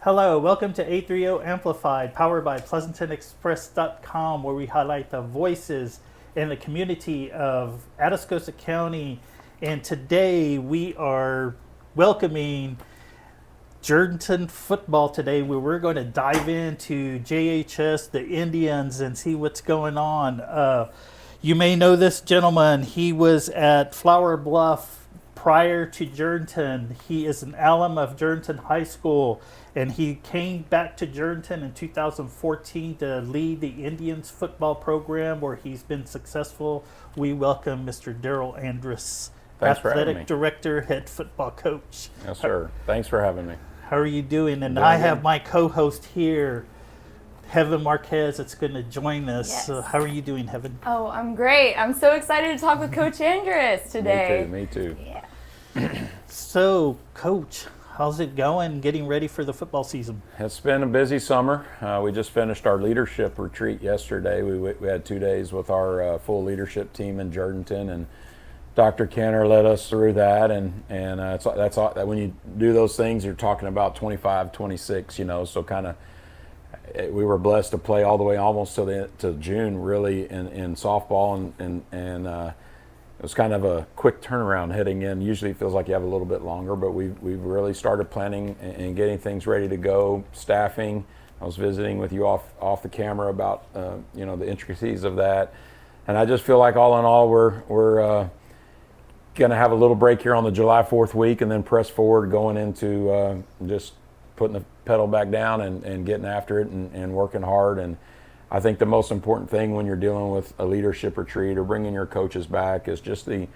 Hello, welcome to A30 Amplified, powered by PleasantonExpress.com, where we highlight the voices in the community of Atascosa County. And today we are welcoming Jourdanton football today, where we're going to dive into JHS, the Indians, and see what's going on. You may know this gentleman. He was at Flower Bluff prior to Jourdanton. He is an alum of Jourdanton High School, and he came back to Jourdanton in 2014 to lead the Indians football program, where he's been successful. We welcome Mr. Darrell Andrus, Thanks for having me. athletic director, head football coach. Yes, sir. Thanks for having me. How are you doing? And Doing I good. have my co-host here, Heaven Marquez, that's going to join us. Yes. So how are you doing, Heaven? Oh, I'm great. I'm so excited to talk with Coach Andrus today. Me too. Yeah. So, Coach, how's it going getting ready for the football season? It's been a busy summer. We just finished our leadership retreat yesterday. We had 2 days with our full leadership team in Jourdanton, and Dr. Kenner led us through that. And that's all, when you do those things, you're talking about 25, 26, so kind of we were blessed to play all the way almost to June, really, in softball, and it was kind of a quick turnaround heading in. Usually it feels like you have a little bit longer, but we've really started planning and getting things ready to go. Staffing, I was visiting with you off the camera about the intricacies of that, and I just feel like all in all we're going to have a little break here on the July 4th week, and then press forward going into just putting the pedal back down and getting after it and working hard. And I think the most important thing when you're dealing with a leadership retreat or bringing your coaches back is just the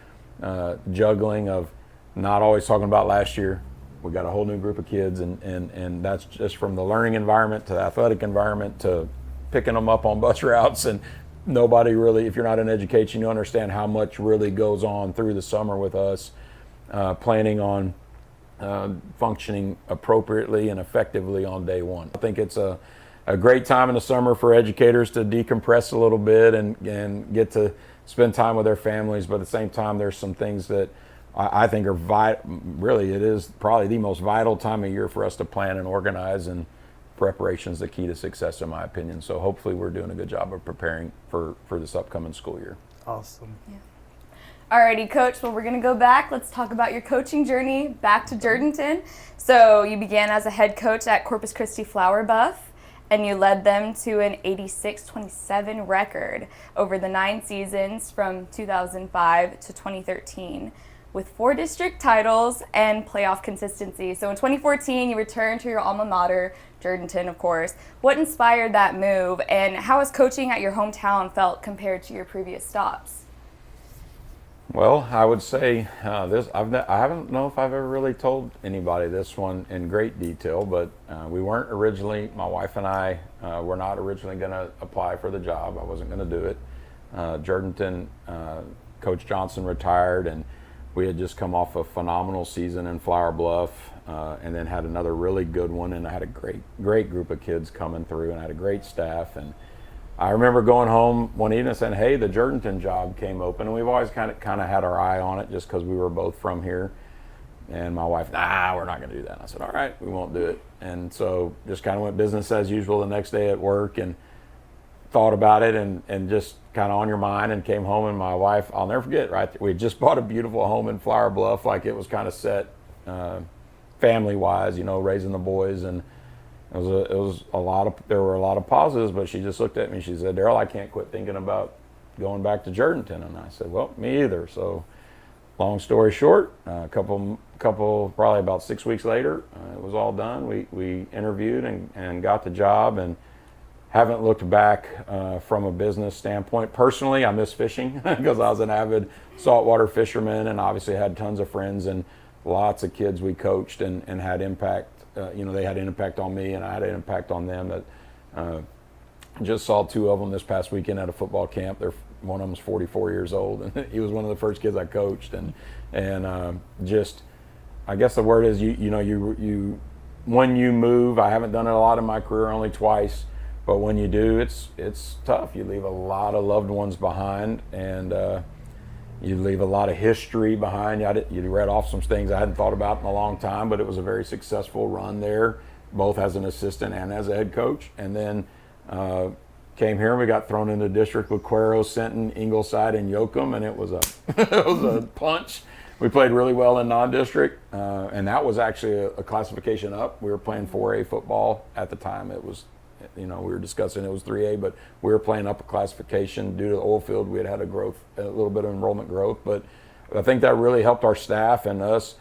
juggling of not always talking about last year. We got a whole new group of kids, and that's just from the learning environment to the athletic environment to picking them up on bus routes. And nobody really, if you're not in education, you understand how much really goes on through the summer with us planning on functioning appropriately and effectively on day one. I think it's a great time in the summer for educators to decompress a little bit and get to spend time with their families, but at the same time there's some things that I think are really, it is probably the most vital time of year for us to plan and organize, and preparation is the key to success in my opinion. So hopefully we're doing a good job of preparing for this upcoming school year. Awesome. Yeah. Alrighty, Coach. Well, we're going to go back. Let's talk about your coaching journey back to Jourdanton. So you began as a head coach at Corpus Christi Flower Buff, and you led them to an 86-27 record over the 9 seasons from 2005 to 2013, with 4 district titles and playoff consistency. So in 2014, you returned to your alma mater, Jourdanton, of course. What inspired that move, and how has coaching at your hometown felt compared to your previous stops? Well, I would say I don't know if I've ever really told anybody this one in great detail, but we weren't originally, my wife and I were not originally going to apply for the job. I wasn't going to do it. Jourdanton, Coach Johnson retired, and we had just come off a phenomenal season in Flower Bluff, and then had another really good one, and I had a great group of kids coming through, and I had a great staff. And I remember going home one evening and saying, hey, the Jourdanton job came open, and we've always kind of had our eye on it just because we were both from here. And my wife, we're not going to do that. And I said, all right, we won't do it. And so just kind of went business as usual the next day at work, and thought about it and just kind of on your mind, and came home, and my wife, I'll never forget, right? We had just bought a beautiful home in Flower Bluff, like it was kind of set family-wise, raising the boys, and it was there were a lot of positives, but she just looked at me and she said, Darrell, I can't quit thinking about going back to Jourdanton. And I said, well, me either. So long story short, a couple probably about 6 weeks later, it was all done. We interviewed and got the job, and haven't looked back from a business standpoint. Personally, I miss fishing because I was an avid saltwater fisherman, and obviously had tons of friends and lots of kids we coached and had impact. They had an impact on me, and I had an impact on them. That just saw 2 of them this past weekend at a football camp. One of them was 44 years old, and he was one of the first kids I coached. And just, I guess the word is you when you move. I haven't done it a lot in my career, only twice, but when you do, it's tough. You leave a lot of loved ones behind, and you leave a lot of history behind. You read off some things I hadn't thought about in a long time, but it was a very successful run there. both as an assistant and as a head coach. And then came here and we got thrown into district with Cuero, Sinton, Ingleside, and Yoakum, and it was a it was a punch. We played really well in non-district, and that was actually a classification up. We were playing 4A football at the time. It was, we were discussing it was 3A, but we were playing up a classification due to the oil field. We had a little bit of enrollment growth, but I think that really helped our staff and us.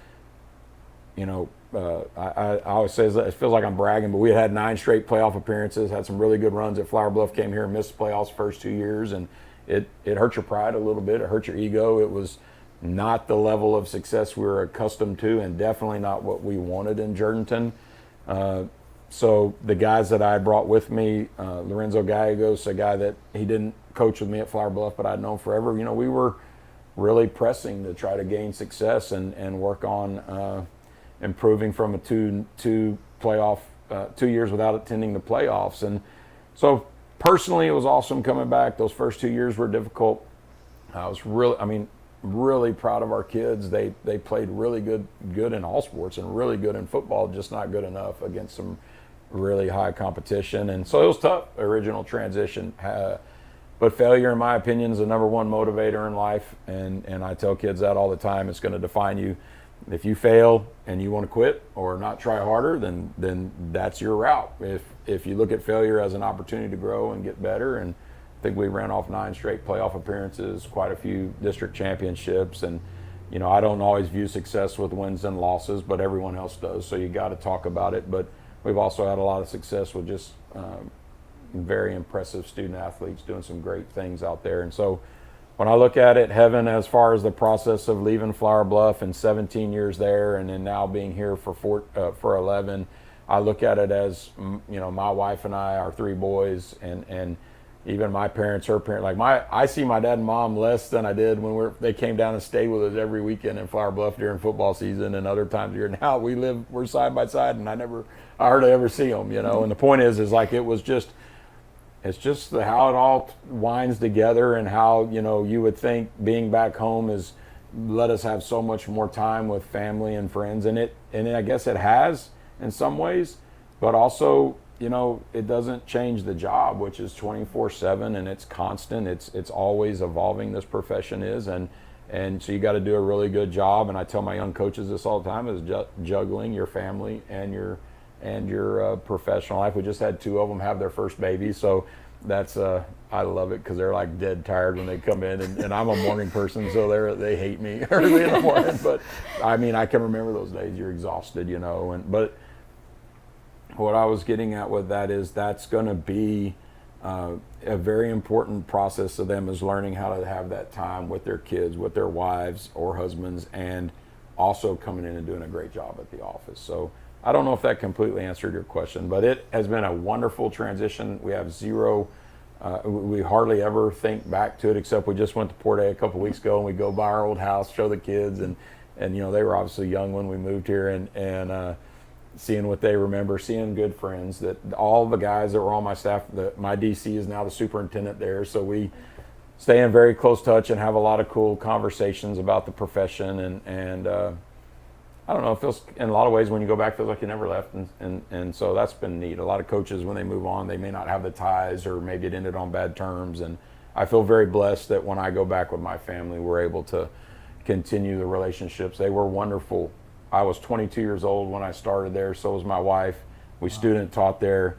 I always say it feels like I'm bragging, but we had 9 straight playoff appearances, had some really good runs at Flower Bluff, came here and missed the playoffs the first 2 years, and it hurt your pride a little bit. It hurt your ego. It was not the level of success we were accustomed to, and definitely not what we wanted in Jourdanton. So the guys that I brought with me, Lorenzo Gallegos, a guy that he didn't coach with me at Flower Bluff, but I'd known forever, we were really pressing to try to gain success and work on improving from a two years without attending the playoffs. And so personally, it was awesome coming back. Those first 2 years were difficult. I was really proud of our kids. They played really good in all sports and really good in football, just not good enough against some really high competition. And so it was tough, original transition. But failure, in my opinion, is the number one motivator in life. And I tell kids that all the time. It's going to define you. If you fail and you want to quit or not try harder, then that's your route. If you look at failure as an opportunity to grow and get better, and I think we ran off 9 straight playoff appearances, quite a few district championships, and I don't always view success with wins and losses, but everyone else does. So you got to talk about it. But we've also had a lot of success with just very impressive student athletes doing some great things out there. And so when I look at it, heaven, as far as the process of leaving Flower Bluff and 17 years there, and then now being here for 11, I look at it as my wife and I, our 3 boys, and even my parents, her parents. I see my dad and mom less than I did when they came down and stayed with us every weekend in Flower Bluff during football season and other times here. Now we're side by side, and I hardly ever see them. And the point is it's just how it all winds together, and how you would think being back home is let us have so much more time with family and friends, and I guess it has in some ways, but also it doesn't change the job, which is 24/7, and it's constant. It's always evolving. This profession is, and so you got to do a really good job. And I tell my young coaches this all the time: is juggling your family and your professional life. We just had 2 of them have their first baby, so that's I love it because they're like dead tired when they come in, and I'm a morning person, so they hate me early in the morning. But I can remember those days. You're exhausted, but what I was getting at with that is that's going to be a very important process of them, is learning how to have that time with their kids, with their wives or husbands, and also coming in and doing a great job at the office. So I don't know if that completely answered your question, but it has been a wonderful transition. We have we hardly ever think back to it, except we just went to Port A a couple weeks ago, and we go by our old house, show the kids, and they were obviously young when we moved here, and seeing what they remember, seeing good friends, that all the guys that were on my staff, my DC is now the superintendent there, so we stay in very close touch and have a lot of cool conversations about the profession, and I don't know, it feels, in a lot of ways, when you go back, it feels like you never left, and so that's been neat. A lot of coaches, when they move on, they may not have the ties, or maybe it ended on bad terms, and I feel very blessed that when I go back with my family, we're able to continue the relationships. They were wonderful. I was 22 years old when I started there, so was my wife. We student taught there.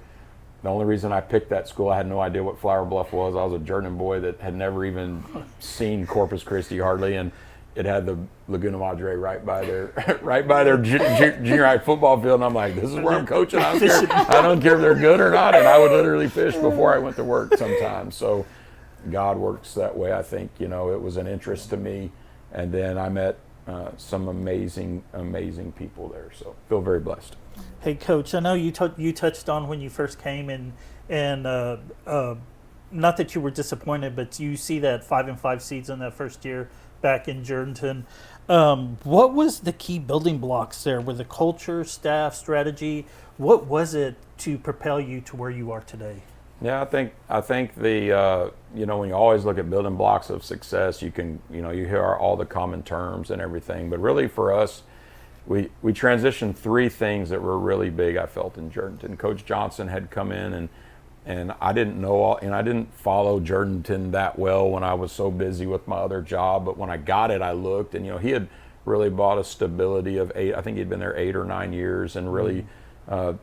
The only reason I picked that school, I had no idea what Flower Bluff was. I was a Jourdanton boy that had never even seen Corpus Christi hardly, and it had the Laguna Madre right by their junior high football field, and I'm like, this is where I'm coaching. I don't care if they're good or not, and I would literally fish before I went to work sometimes. So God works that way. I think it was an interest to me, and then I met some amazing people there. So feel very blessed. Hey, Coach, I know you touched on when you first came, and not that you were disappointed, but you see that 5-5 season that first year back in Jourdanton. What was the key building blocks there? Were the culture, staff, strategy? What was it to propel you to where you are today? Yeah, I think the when you always look at building blocks of success, you can you hear all the common terms and everything, but really for us, we transitioned 3 things that were really big, I felt, in Jourdanton. Coach Johnson had come in, and I didn't know and I didn't follow Jourdanton that well when I was so busy with my other job. But when I got it, I looked, and he had really bought a stability of 8. I think he'd been there 8 or 9 years, and really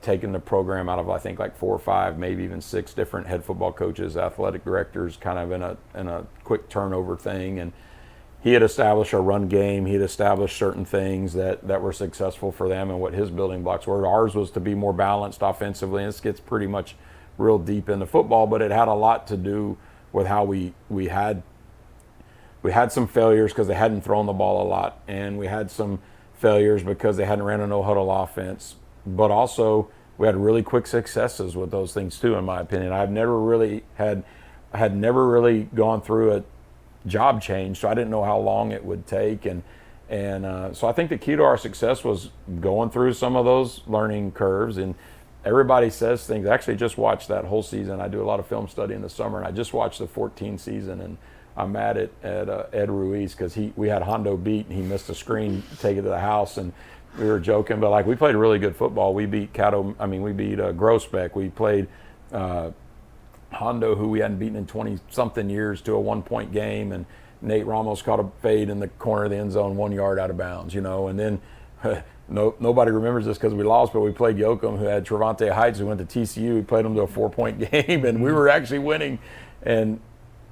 taken the program out of, I think, like 4 or 5, maybe even 6 different head football coaches, athletic directors, kind of in a quick turnover thing. And he had established a run game. He had established certain things that were successful for them and what his building blocks were. Ours was to be more balanced offensively, and this gets pretty much real deep into football, but it had a lot to do with how we had some failures because they hadn't thrown the ball a lot, and we had some failures because they hadn't ran a no-huddle offense. But also, we had really quick successes with those things too, in my opinion. I had never really gone through a job change, so I didn't know how long it would take. And so I think the key to our success was going through some of those learning curves. And everybody says things. I actually just watched that whole season. I do a lot of film study in the summer, and I just watched the 14 season, and I'm mad at Ed Ruiz because we had Hondo beat, and he missed a screen to take it to the house, and we were joking, but like we played really good football. We beat Groesbeck. We played Hondo, who we hadn't beaten in 20-something years, to a 1-point game, and Nate Ramos caught a fade in the corner of the end zone 1 yard out of bounds, and then nobody remembers this because we lost, but we played Yoakum, who had Trevante Heights, who went to TCU. We played them to a 4-point game, and we were actually winning. And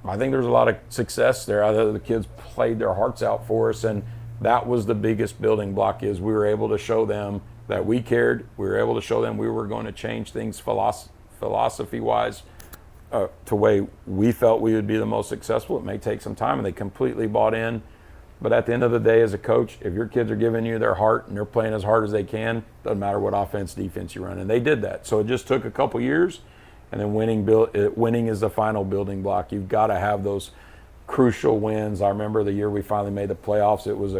I think there was a lot of success there. I thought the kids played their hearts out for us, and that was the biggest building block. Is we were able to show them that we cared. We were able to show them we were going to change things philosophy-wise to way we felt we would be the most successful. It may take some time, and they completely bought in. But at the end of the day, as a coach, if your kids are giving you their heart and they're playing as hard as they can, doesn't matter what offense, defense you run. And they did that. So it just took a couple years, and then winning is the final building block. You've got to have those crucial wins. I remember the year we finally made the playoffs. It was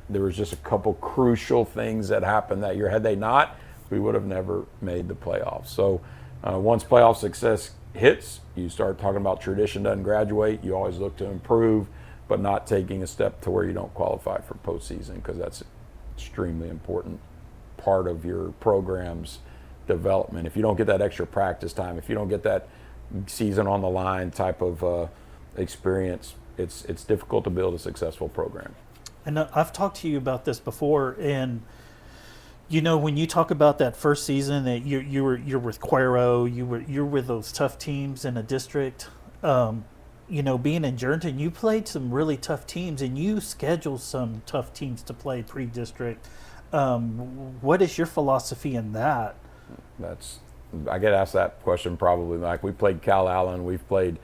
there was just a couple crucial things that happened that year. Had they not, we would have never made the playoffs. So once playoff success hits, you start talking about tradition doesn't graduate. You always look to improve, but not taking a step to where you don't qualify for postseason, because that's an extremely important part of your program's development. If you don't get that extra practice time, if you don't get that season on the line type of experience, it's difficult to build a successful program. And I've talked to you about this before, and when you talk about that first season that you're with Cuero, you're with those tough teams in a district. Being in Jourdanton, you played some really tough teams, and you scheduled some tough teams to play pre-district. What is your philosophy in that? I get asked that question probably. Like, we played Cal Allen, we've played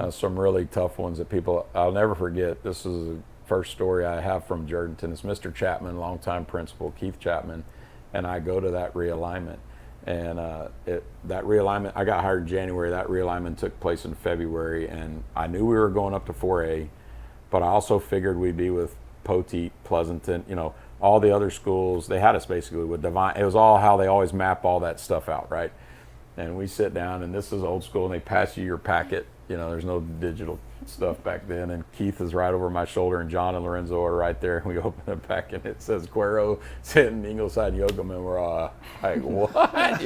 some really tough ones that I'll never forget. This is the first story I have from Jourdanton. It's Mr. Chapman, longtime principal, Keith Chapman, and I go to that realignment. And that realignment, I got hired in January. That realignment took place in February, and I knew we were going up to 4A, but I also figured we'd be with Poteet, Pleasanton, all the other schools. They had us basically with Divine. It was all how they always map all that stuff out, right? And we sit down, and this is old school, and they pass you your packet. There's no digital stuff back then, and Keith is right over my shoulder, and John and Lorenzo are right there, and we open it back, and it says Cuero sitting Ingleside Yoakum, and we're all like, what?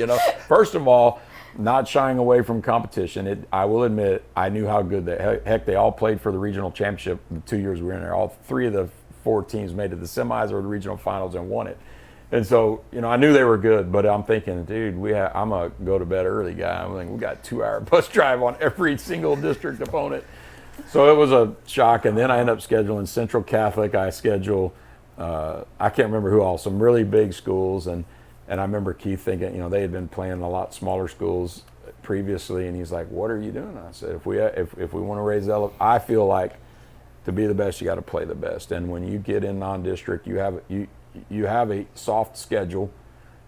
First of all, not shying away from competition. I will admit, I knew how good they all played for the regional championship the 2 years we were in there. All 3 of the 4 teams made it to the semis or the regional finals and won it. And so, I knew they were good, but I'm thinking, dude, I'm a go-to-bed early guy. I'm thinking, we got a 2-hour bus drive on every single district opponent. So it was a shock, and then I ended up scheduling Central Catholic. I schedule, I can't remember who all, some really big schools, and I remember Keith thinking, they had been playing a lot smaller schools previously, and he's like, what are you doing? I said, if we want to raise the I feel like to be the best, you got to play the best. And when you get in non-district, you have a soft schedule.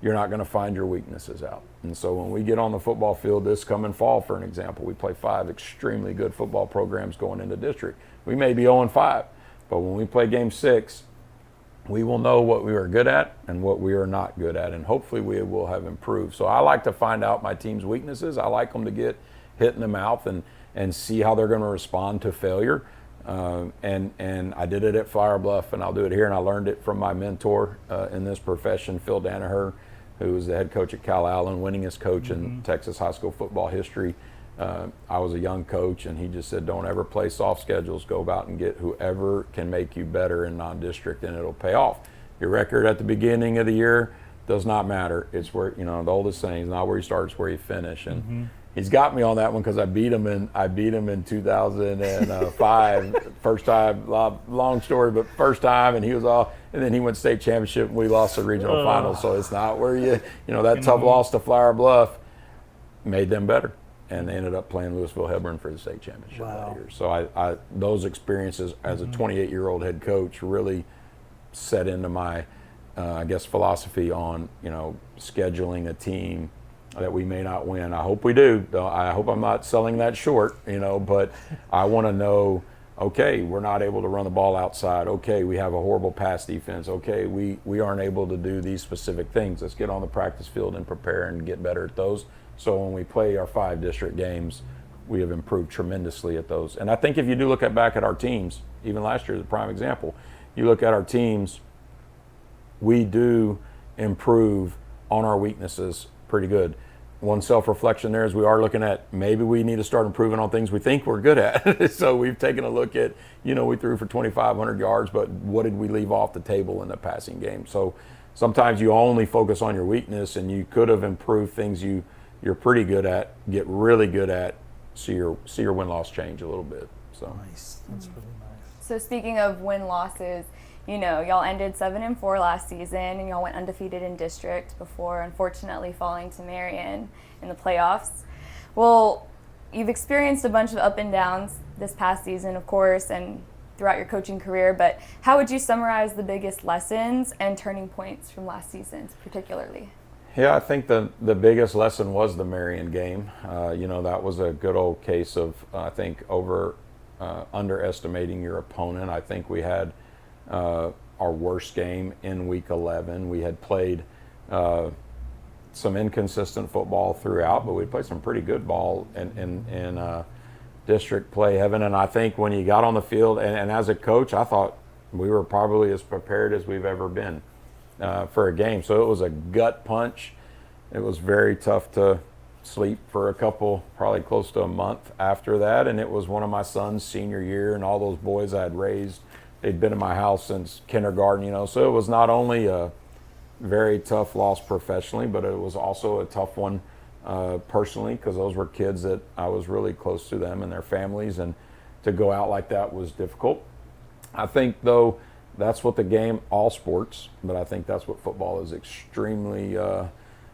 You're not going to find your weaknesses out. And so when we get on the football field this coming fall, for an example, we play 5 extremely good football programs going into district. We may be 0-5, but when we play game 6, we will know what we are good at and what we are not good at, and hopefully we will have improved. So I like to find out my team's weaknesses. I like them to get hit in the mouth and see how they're going to respond to failure. And I did it at Flower Bluff, and I'll do it here. And I learned it from my mentor in this profession, Phil Danaher, who was the head coach at Cal Allen, winningest coach in Texas high school football history. I was a young coach, and he just said, don't ever play soft schedules. Go about and get whoever can make you better in non-district, and it'll pay off. Your record at the beginning of the year does not matter. It's where, the oldest saying is not where you start, it's where you finish. And he's got me on that one because I beat him in 2005, first time. Long story, but first time, and he was all. And then he went state championship, and we lost the regional final. So it's not where that tough loss to Flower Bluff made them better, and they ended up playing Louisville Hebron for the state championship that year. So I those experiences as a 28-year-old head coach really set into my philosophy on scheduling a team that we may not win. I hope we do. I hope I'm not selling that short, but I want to know, okay, we're not able to run the ball outside. Okay, we have a horrible pass defense. Okay, we aren't able to do these specific things. Let's get on the practice field and prepare and get better at those. So when we play our 5 district games, we have improved tremendously at those. And I think if you do look back at our teams, even last year is a prime example, you look at our teams, we do improve on our weaknesses pretty good. One self-reflection there is we are looking at maybe we need to start improving on things we think we're good at. So we've taken a look at, we threw for 2,500 yards, but what did we leave off the table in the passing game? So sometimes you only focus on your weakness, and you could have improved things you're pretty good at, get really good at, see your win-loss change a little bit. So Nice. That's really nice. So speaking of win-losses, y'all ended 7-4 last season, and y'all went undefeated in district before unfortunately falling to Marion in the playoffs. Well, you've experienced a bunch of up and downs this past season, of course, and throughout your coaching career, but how would you summarize the biggest lessons and turning points from last season particularly? Yeah, I think the biggest lesson was the Marion game. That was a good old case of, I think, underestimating your opponent. I think we had our worst game in week 11. We had played some inconsistent football throughout, but we played some pretty good ball in district play heaven. And I think when you got on the field, and as a coach, I thought we were probably as prepared as we've ever been for a game. So it was a gut punch. It was very tough to sleep for a couple, probably close to a month after that. And it was one of my son's senior year, and all those boys I had raised, they'd been in my house since kindergarten, so it was not only a very tough loss professionally, but it was also a tough one personally, because those were kids that I was really close to them and their families, and to go out like that was difficult. I think, though, that's what the game, all sports, but I think that's what football is extremely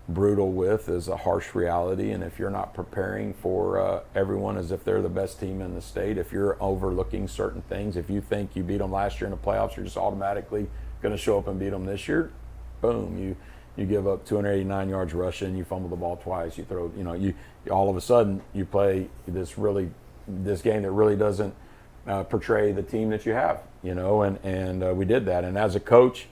brutal with, is a harsh reality. And if you're not preparing for everyone as if they're the best team in the state, if you're overlooking certain things, if you think you beat them last year in the playoffs, you're just automatically going to show up and beat them this year, boom, you give up 289 yards rushing, you fumble the ball twice, you throw, you all of a sudden you play this game that really doesn't portray the team that you have, and we did that. And as a coach,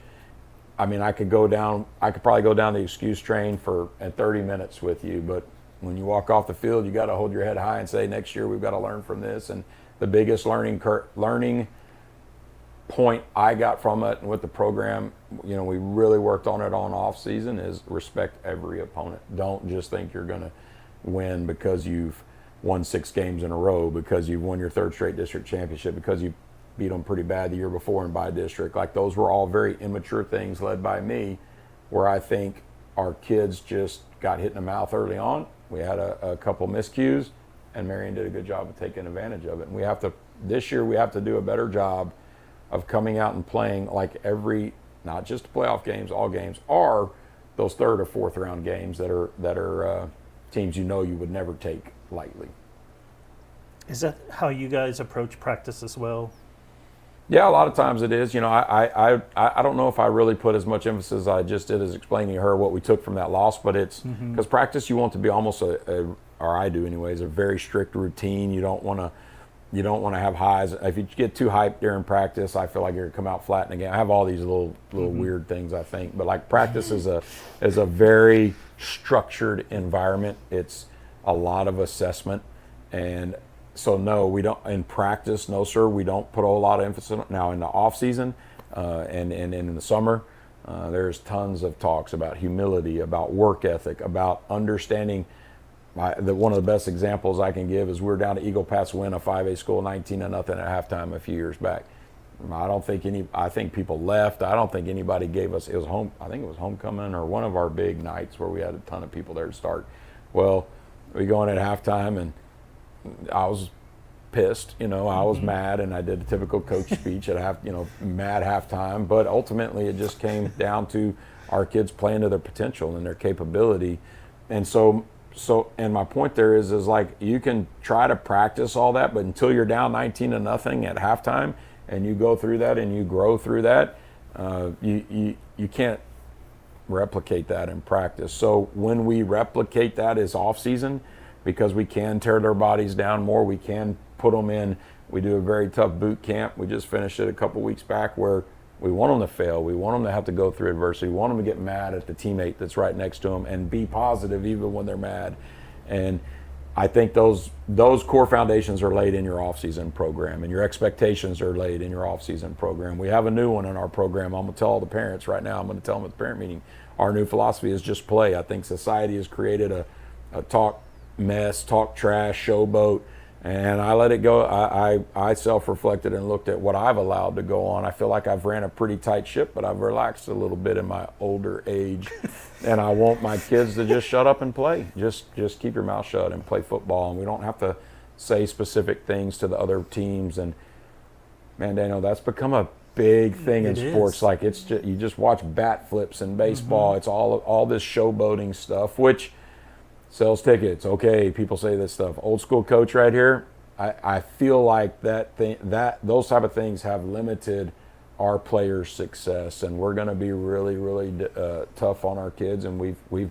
I mean, I could probably go down the excuse train at 30 minutes with you, but when you walk off the field, you got to hold your head high and say, next year we've got to learn from this. And the biggest learning point I got from it, and with the program, we really worked on it on off season, is respect every opponent. Don't just think you're going to win because you've won 6 games in a row, because you've won your 3rd straight district championship, because you beat them pretty bad the year before and by district. Like, those were all very immature things led by me, where I think our kids just got hit in the mouth early on. We had a couple miscues, and Marion did a good job of taking advantage of it. And this year we have to do a better job of coming out and playing like not just playoff games, all games are those 3rd or 4th round games that are teams you would never take lightly. Is that how you guys approach practice as well? Yeah, a lot of times it is. I don't know if I really put as much emphasis as I just did as explaining to her what we took from that loss, but it's because practice, you want to be almost or I do anyways, a very strict routine. You don't want to have highs. If you get too hyped during practice, I feel like you're going to come out flat in the game. I have all these little weird things, I think, but like practice is a very structured environment. It's a lot of assessment, and so no, we don't in practice. No, sir, we don't put a whole lot of emphasis on it. Now in the off season and in the summer, there's tons of talks about humility, about work ethic, about understanding. One of the best examples I can give is we're down to Eagle Pass win a 5A school 19-0 at halftime a few years back. I think people left. I don't think anybody gave us, it was I think it was homecoming or one of our big nights where we had a ton of people there to start. Well, we go in at halftime and I was pissed, I was mad, and I did a typical coach speech at mad halftime, but ultimately it just came down to our kids playing to their potential and their capability. And so my point there is like you can try to practice all that, but until you're down 19-0 at halftime and you go through that and you grow through that, you can't replicate that in practice. So when we replicate that as off season, because we can tear their bodies down more, we can put them in. We do a very tough boot camp. We just finished it a couple weeks back where we want them to fail. We want them to have to go through adversity. We want them to get mad at the teammate that's right next to them and be positive even when they're mad. And I think those core foundations are laid in your off-season program, and your expectations are laid in your off-season program. We have a new one in our program. I'm going to tell all the parents right now. I'm going to tell them at the parent meeting. Our new philosophy is just play. I think society has created a talk mess, talk trash, showboat, and I let it go. I self-reflected and looked at what I've allowed to go on. I feel like I've ran a pretty tight ship, but I've relaxed a little bit in my older age, and I want my kids to just shut up and play. Just keep your mouth shut and play football, and we don't have to say specific things to the other teams. And man, Daniel, that's become a big thing in sports. Like you just watch bat flips in baseball. It's all this showboating stuff, which sells tickets. Okay, people say this stuff. Old school coach right here. I feel like those type of things have limited our players' success, and we're going to be really, really tough on our kids. And we've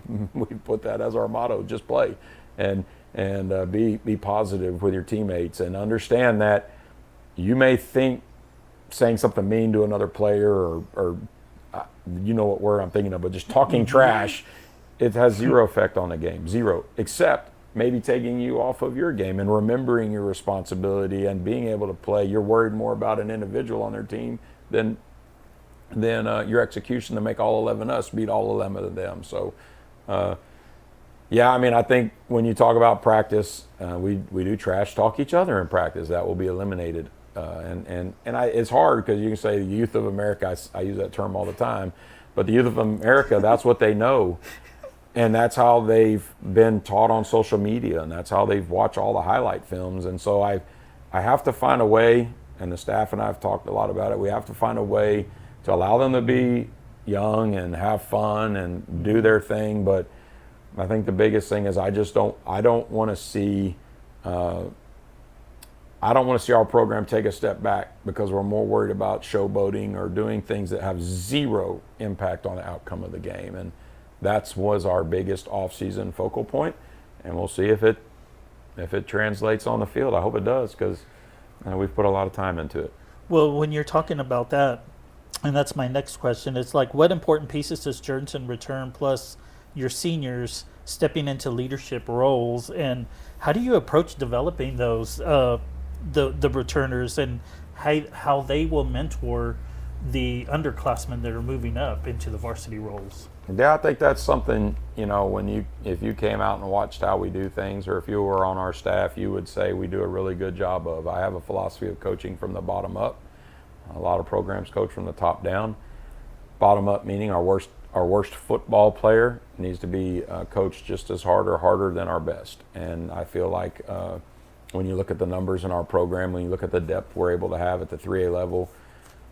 put that as our motto: just play, and be positive with your teammates, and understand that you may think saying something mean to another player or you know what word I'm thinking of, but just talking trash. It has zero effect on the game, zero, except maybe taking you off of your game and remembering your responsibility and being able to play. You're worried more about an individual on their team than your execution to make all 11 of us beat all 11 of them. So, I think when you talk about practice, we do trash talk each other in practice. That will be eliminated. It's hard because you can say the youth of America, I use that term all the time, but the youth of America, that's what they know. And that's how they've been taught on social media, and that's how they've watched all the highlight films. And so I have to find a way, and the staff and I have talked a lot about it, we have to find a way to allow them to be young and have fun and do their thing. But I think the biggest thing is I don't want to see our program take a step back because we're more worried about showboating or doing things that have zero impact on the outcome of the game. And that was our biggest off-season focal point, and we'll see if it translates on the field. I hope it does, because we've put a lot of time into it. Well, when you're talking about that, and that's my next question, it's like, what important pieces does Jourdanton return, plus your seniors stepping into leadership roles, and how do you approach developing those the returners, and how they will mentor the underclassmen that are moving up into the varsity roles? Yeah, I think that's something, if you came out and watched how we do things, or if you were on our staff, you would say we do a really good job of. I have a philosophy of coaching from the bottom up. A lot of programs coach from the top down. Bottom up meaning our worst football player needs to be coached just as hard or harder than our best. And I feel like when you look at the numbers in our program, when you look at the depth we're able to have at the 3A level,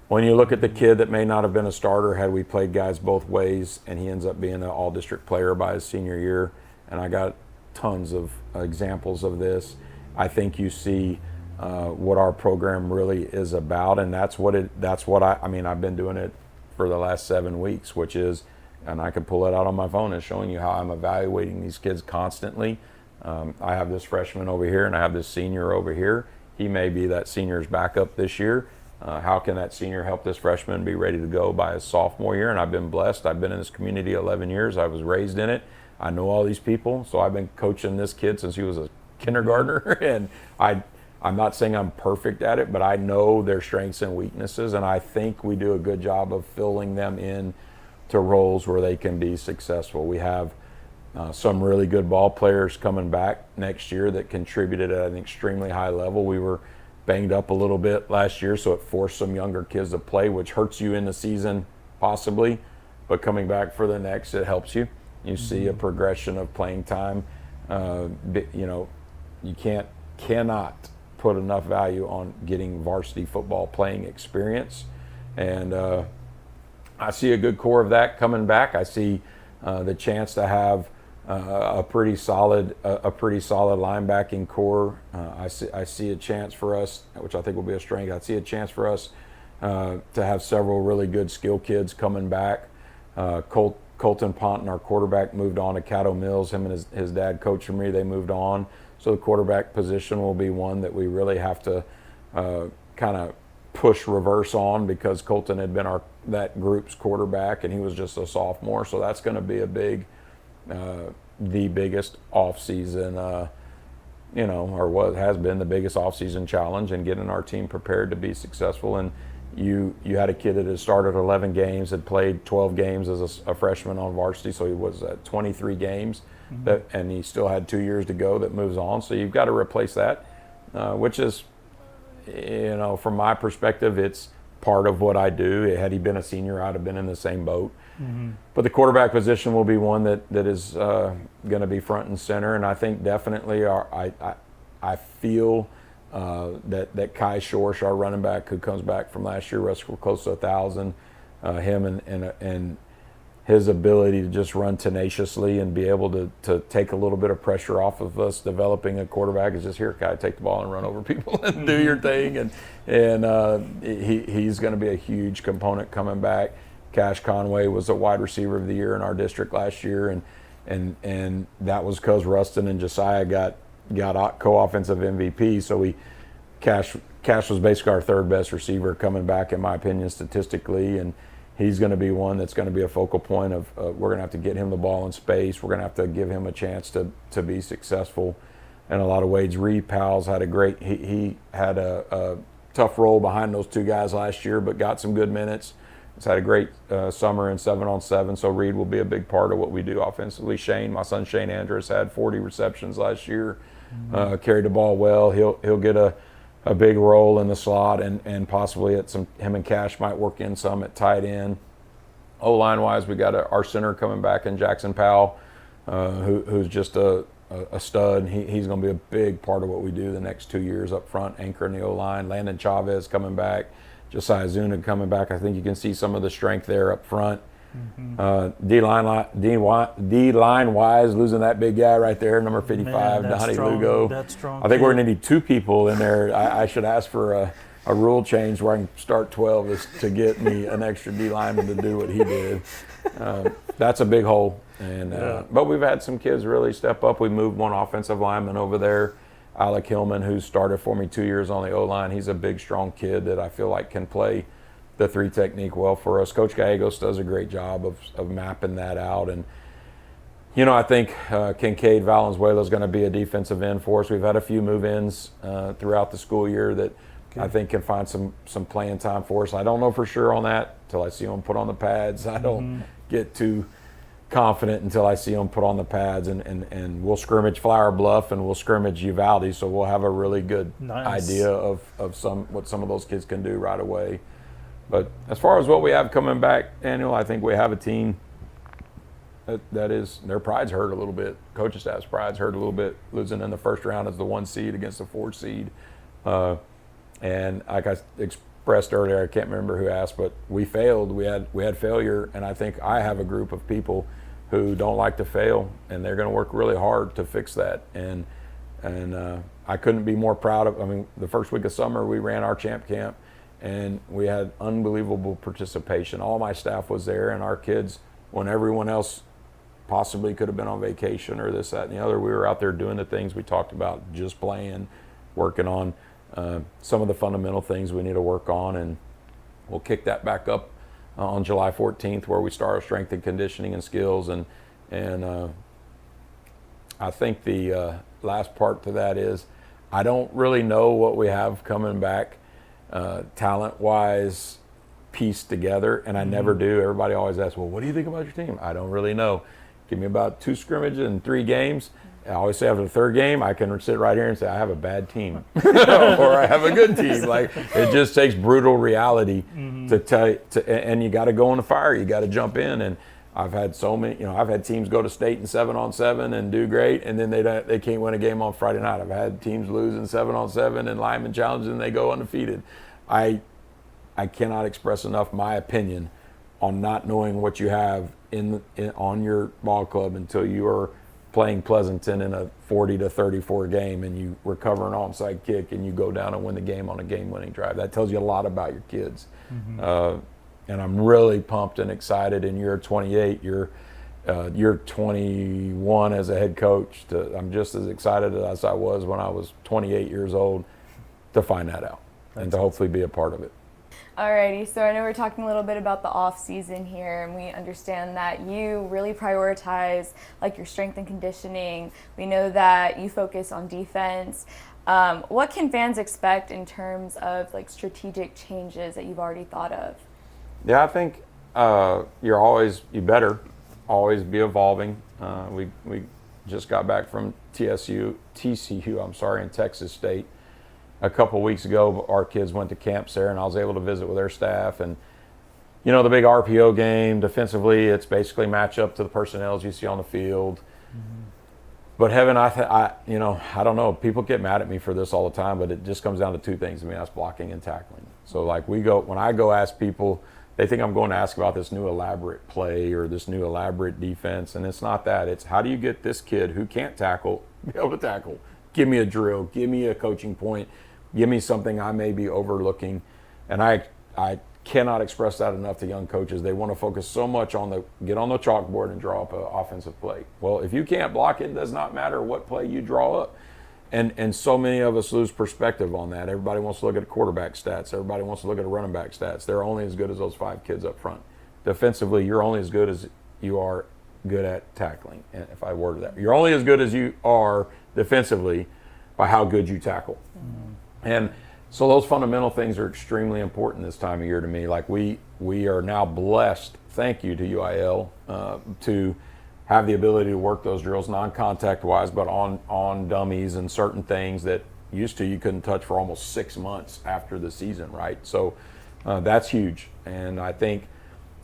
when you look at the kid that may not have been a starter had we played guys both ways, and he ends up being an all-district player by his senior year, and I got tons of examples of this, I think you see what our program really is about, and I've been doing it for the last 7 weeks, which is, and I can pull it out on my phone and showing you how I'm evaluating these kids constantly. I have this freshman over here, and I have this senior over here. He may be that senior's backup this year. How can that senior help this freshman be ready to go by his sophomore year? And I've been blessed. I've been in this community 11 years. I was raised in it. I know all these people. So I've been coaching this kid since he was a kindergartner. And I'm not saying I'm perfect at it, but I know their strengths and weaknesses, and I think we do a good job of filling them in to roles where they can be successful. We have some really good ball players coming back next year that contributed at an extremely high level. We were banged up a little bit last year, so it forced some younger kids to play, which hurts you in the season possibly, but coming back for the next, it helps you. You see a progression of playing time. You cannot put enough value on getting varsity football playing experience, and I see a good core of that coming back. I see the chance to have a pretty solid linebacking core. I see a chance for us, which I think will be a strength. I see a chance for us to have several really good skill kids coming back. Colton Ponton, our quarterback, moved on to Caddo Mills. Him and his dad coaching me, they moved on. So the quarterback position will be one that we really have to kind of push reverse on, because Colton had been that group's quarterback and he was just a sophomore. So that's going to be a big, the biggest off-season, has been the biggest off-season challenge in getting our team prepared to be successful. And you had a kid that had started 11 games, had played 12 games as a freshman on varsity, so he was at 23 games, and he still had 2 years to go that moves on. So you've got to replace that, which is, from my perspective, it's part of what I do. Had he been a senior, I'd have been in the same boat. But the quarterback position will be one that is going to be front and center, and I think definitely I feel that Kai Schorsch, our running back who comes back from last year, rushed for close to 1,000, him and his ability to just run tenaciously and be able to take a little bit of pressure off of us developing a quarterback is just, here, Kai, take the ball and run over people and do your thing. And he's going to be a huge component coming back. Cash Conway was a wide receiver of the year in our district last year, and that was because Rustin and Josiah got co-offensive MVP. So Cash was basically our third best receiver coming back, in my opinion, statistically, and he's going to be one that's going to be a focal point of we're going to have to get him the ball in space. We're going to have to give him a chance to be successful in a lot of ways. Reed Powell's had he had a tough role behind those two guys last year, but got some good minutes. He's had a great summer in 7-on-7, so Reed will be a big part of what we do offensively. My son Shane Andrus had 40 receptions last year, carried the ball well. He'll get a big role in the slot, and possibly him and Cash might work in some at tight end. O-line wise, we got our center coming back in Jackson Powell, who's just a stud. He's going to be a big part of what we do the next 2 years up front, anchoring the O-line. Landon Chavez coming back. Josiah Zuna coming back. I think you can see some of the strength there up front. D-line wise, losing that big guy right there, number 55, Donnie Lugo. That's strong. I think we're going to need 2 people in there. I should ask for a rule change where I can start 12 to get me an extra D-lineman to do what he did. That's a big hole. But we've had some kids really step up. We moved one offensive lineman over there, Alec Hillman, who started for me 2 years on the O-line. He's a big, strong kid that I feel like can play the 3 technique well for us. Coach Gallegos does a great job of mapping that out. And, I think Kincaid Valenzuela is going to be a defensive end for us. We've had a few move-ins throughout the school year that I think can find some playing time for us. I don't know for sure on that until I see them put on the pads. I don't get too confident until I see them put on the pads, and we'll scrimmage Flower Bluff and we'll scrimmage Uvalde, so we'll have a really good idea of what some of those kids can do right away. But as far as what we have coming back, Daniel, I think we have a team that is, their pride's hurt a little bit. Coaching staff's pride's hurt a little bit, losing in the first round as the 1 seed against the 4 seed. And like I expressed earlier, I can't remember who asked, but we failed. We had failure, and I think I have a group of people who don't like to fail, and they're going to work really hard to fix that. And I couldn't be more proud of. I mean, the first week of summer we ran our champ camp, and we had unbelievable participation. All my staff was there, and our kids, when everyone else possibly could have been on vacation or this, that, and the other, we were out there doing the things we talked about, just playing, working on some of the fundamental things we need to work on, and we'll kick that back up on July 14th, where we start our strength and conditioning and skills. And I think the last part to that is I don't really know what we have coming back talent-wise pieced together, and I never do. Everybody always asks, well, what do you think about your team? I don't really know. Give me about 2 scrimmages and 3 games. I always say after the 3rd game, I can sit right here and say I have a bad team or I have a good team. Like, it just takes brutal reality to tell you, and you got to go in the fire. You got to jump in. And I've had so many, I've had teams go to state in 7-on-7 and do great, and then they can't win a game on Friday night. I've had teams lose in 7-on-7 and lineman challenges, and they go undefeated. I cannot express enough my opinion on not knowing what you have on your ball club until you are playing Pleasanton in a 40-34 game and you recover an onside kick and you go down and win the game on a game-winning drive. That tells you a lot about your kids. And I'm really pumped and excited. And you're 28, you're 21 as a head coach. I'm just as excited as I was when I was 28 years old to find that out and to hopefully be a part of it. Alrighty, so I know we're talking a little bit about the off season here, and we understand that you really prioritize like your strength and conditioning. We know that you focus on defense. What can fans expect in terms of like strategic changes that you've already thought of? Yeah, I think you better always be evolving. We just got back from TCU, in Texas State. A couple weeks ago, our kids went to camps there, and I was able to visit with their staff. And, the big RPO game, defensively, it's basically match up to the personnel you see on the field. But Heaven, I don't know. People get mad at me for this all the time, but it just comes down to 2 things. That's blocking and tackling. So, like, when I go ask people, they think I'm going to ask about this new elaborate play or this new elaborate defense, and it's not that. It's how do you get this kid who can't tackle be able to tackle? Give me a drill. Give me a coaching point. Give me something I may be overlooking. And I cannot express that enough to young coaches. They want to focus so much on get on the chalkboard and draw up an offensive play. Well, if you can't block it, it does not matter what play you draw up. And so many of us lose perspective on that. Everybody wants to look at quarterback stats. Everybody wants to look at running back stats. They're only as good as those 5 kids up front. Defensively, you're only as good as you are good at tackling. And if I worded that, you're only as good as you are defensively by how good you tackle. And so those fundamental things are extremely important this time of year to me. Like we are now blessed, thank you to UIL, to have the ability to work those drills non-contact wise, but on dummies and certain things that used to you couldn't touch for almost 6 months after the season, right? So that's huge. And I think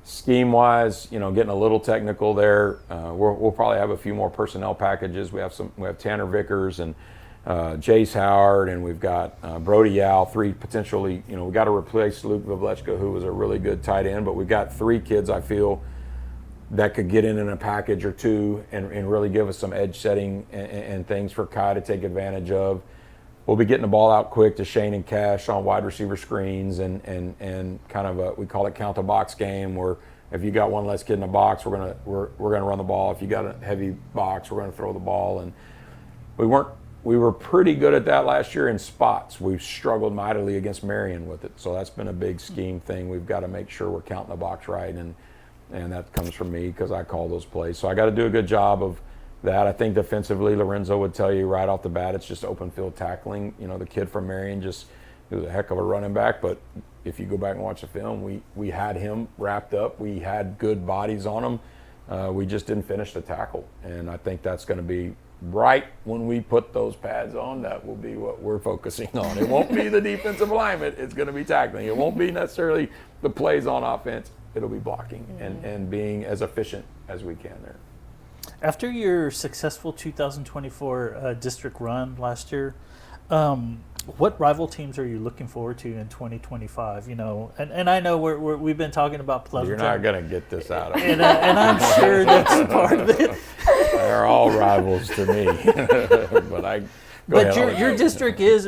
scheme wise, getting a little technical there, we'll probably have a few more personnel packages. We have Tanner Vickers and Jace Howard, and we've got Brody Yao, 3 potentially, we got to replace Luke Vavlechka, who was a really good tight end, but we've got 3 kids I feel that could get in a package or 2 and really give us some edge setting and things for Kai to take advantage of. We'll be getting the ball out quick to Shane and Cash on wide receiver screens and kind of we call it count the box game, where if you got one less kid in the box, we're gonna run the ball. If you got a heavy box, we're gonna throw the ball. And we were pretty good at that last year in spots. We've struggled mightily against Marion with it. So that's been a big scheme thing. We've got to make sure we're counting the box right, and that comes from me because I call those plays. So I got to do a good job of that. I think defensively, Lorenzo would tell you right off the bat, it's just open field tackling. The kid from Marion he was a heck of a running back, but if you go back and watch the film, we had him wrapped up. We had good bodies on him. We just didn't finish the tackle, and I think that's going to be right when we put those pads on. That will be what we're focusing on. It won't be the defensive alignment. It's going to be tackling. It won't be necessarily the plays on offense. It'll be blocking and being as efficient as we can there. After your successful 2024 district run last year, what rival teams are you looking forward to in 2025? And I know we've been talking about Pleasanton. You're not going to get this out of me. And I'm sure that's part of it. They're all rivals to me. But your district is,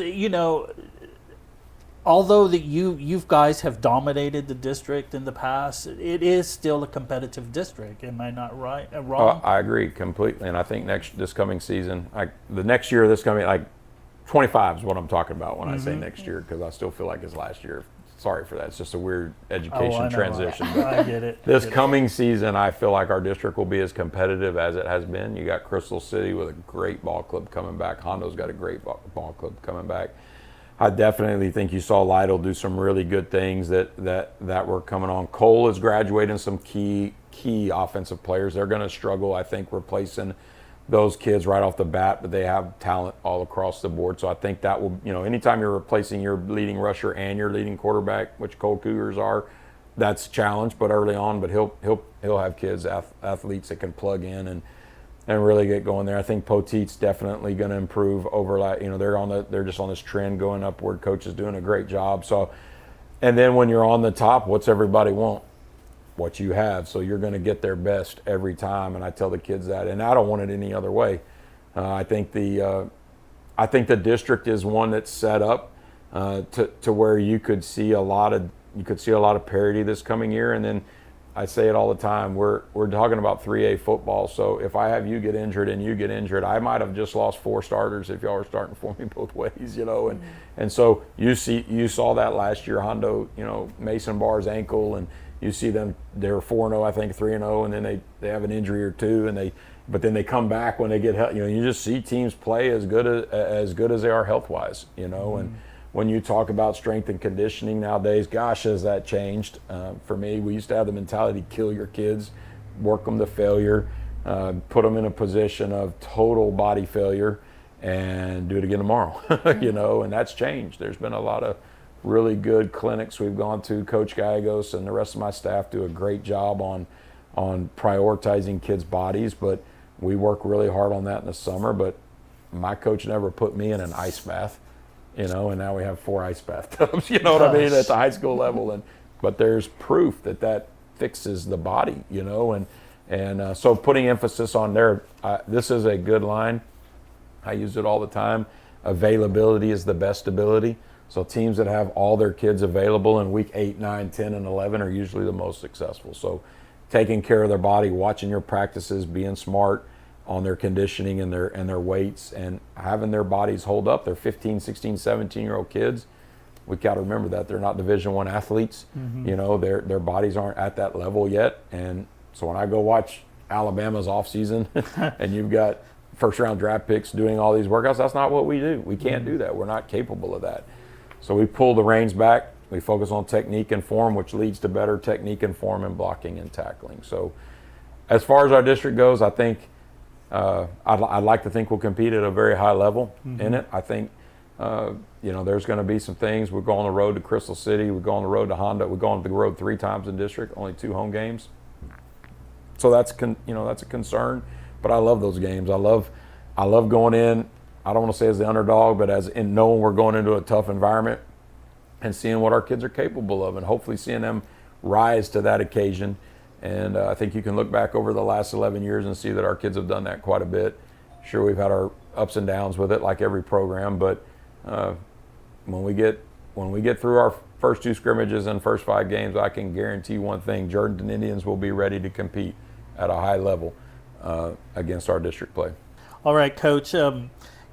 although that you guys have dominated the district in the past, it is still a competitive district. Am I not right? Wrong? I agree completely, and I think this coming season, next year, 25 is what I'm talking about when I say next year, because I still feel like it's last year. sorry for that. It's just a weird Oh, I education know. transition. I get it. This Get it. coming season, I feel like our district will be as competitive as it has been. You got Crystal City with a great ball club coming back. Hondo's got a great ball club coming back. I definitely think you saw Lytle do some really good things that were coming on. Cole is graduating some key offensive players. They're going to struggle, I think, replacing those kids right off the bat, but they have talent all across the board. So I think that will, anytime you're replacing your leading rusher and your leading quarterback, which Cole Cougars are, that's a challenge. But early on, but he'll have kids, athletes that can plug in and really get going there. I think Poteet's definitely going to improve over that. They're just on this trend going upward. Coach is doing a great job. So, and then when you're on the top, what's everybody want? What you have. So you're going to get their best every time. And I tell the kids that, and I don't want it any other way. I think the district is one that's set up to where you could see a lot of parity this coming year. And then I say it all the time. We're talking about 3A football. So if I have you get injured and you get injured, I might have just lost 4 starters if y'all are starting for me both ways, And so you saw that last year, Hondo, Mason Barr's ankle, and you see them. They were 4-0, I think 3-0, and then they have an injury or two, but then they come back when they get help. You just see teams play as good as they are health wise, and. When you talk about strength and conditioning nowadays, gosh, has that changed? For me, we used to have the mentality, kill your kids, work them to failure, put them in a position of total body failure, and do it again tomorrow, and that's changed. There's been a lot of really good clinics we've gone to. Coach Gallegos and the rest of my staff do a great job on prioritizing kids' bodies, but we work really hard on that in the summer. But my coach never put me in an ice bath. And now we have 4 ice bathtubs, what I mean, at the high school level. But there's proof that fixes the body, and so putting emphasis on there, this is a good line. I use it all the time. Availability is the best ability. So teams that have all their kids available in week 8, 9, 10, and 11 are usually the most successful. So taking care of their body, watching your practices, being smart on their conditioning and their weights, and having their bodies hold up. They're 15, 16, 17-year-old kids. We got to remember that they're not Division I athletes. Mm-hmm. Their bodies aren't at that level yet. And so when I go watch Alabama's off season and you've got first-round draft picks doing all these workouts, that's not what we do. We can't do that. We're not capable of that. So we pull the reins back. We focus on technique and form, which leads to better technique and form and blocking and tackling. So as far as our district goes, I think I'd like to think we'll compete at a very high level in it. I think, there's going to be some things. We go on the road to Crystal City. We go on the road to Honda. We go on the road 3 times in district, only 2 home games. So that's a concern. But I love those games. I love going in. I don't want to say as the underdog, but as in knowing we're going into a tough environment and seeing what our kids are capable of, and hopefully seeing them rise to that occasion. And I think you can look back over the last 11 years and see that our kids have done that quite a bit. Sure, we've had our ups and downs with it, like every program. But when we get through our first 2 scrimmages and first 5 games, I can guarantee one thing: Jourdanton Indians will be ready to compete at a high level against our district play. All right, Coach.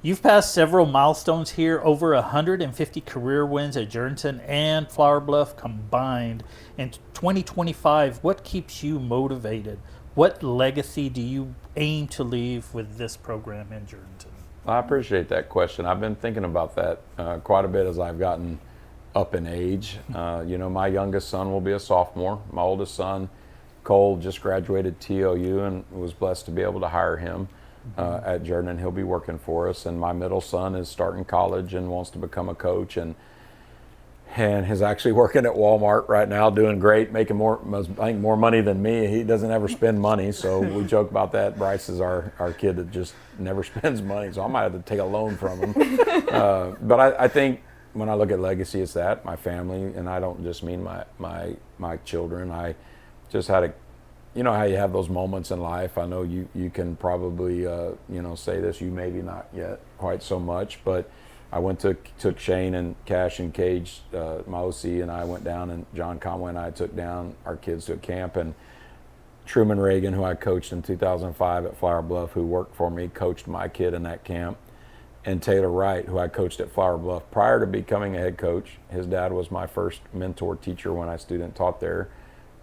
You've passed several milestones here, over 150 career wins at Jourdanton and Flower Bluff combined. In 2025, what keeps you motivated? What legacy do you aim to leave with this program in Jourdanton? I appreciate that question. I've been thinking about that quite a bit as I've gotten up in age. My youngest son will be a sophomore. My oldest son, Cole, just graduated TOU and was blessed to be able to hire him at Jourdanton. He'll be working for us. And my middle son is starting college and wants to become a coach, and is actually working at Walmart right now, doing great, making more money than me. He doesn't ever spend money, so we joke about that. Bryce is our kid that just never spends money, so I might have to take a loan from him. But I think when I look at legacy, it's that, my family, and I don't just mean my children. I just had how you have those moments in life. I know you can probably say this, you maybe not yet quite so much, but I took Shane and Cash and Cage, my OC, and I went down, and John Conway and I took down our kids to a camp, and Truman Reagan, who I coached in 2005 at Flower Bluff, who worked for me, coached my kid in that camp. and Taylor Wright, who I coached at Flower Bluff prior to becoming a head coach. His dad was my first mentor teacher when I student taught there.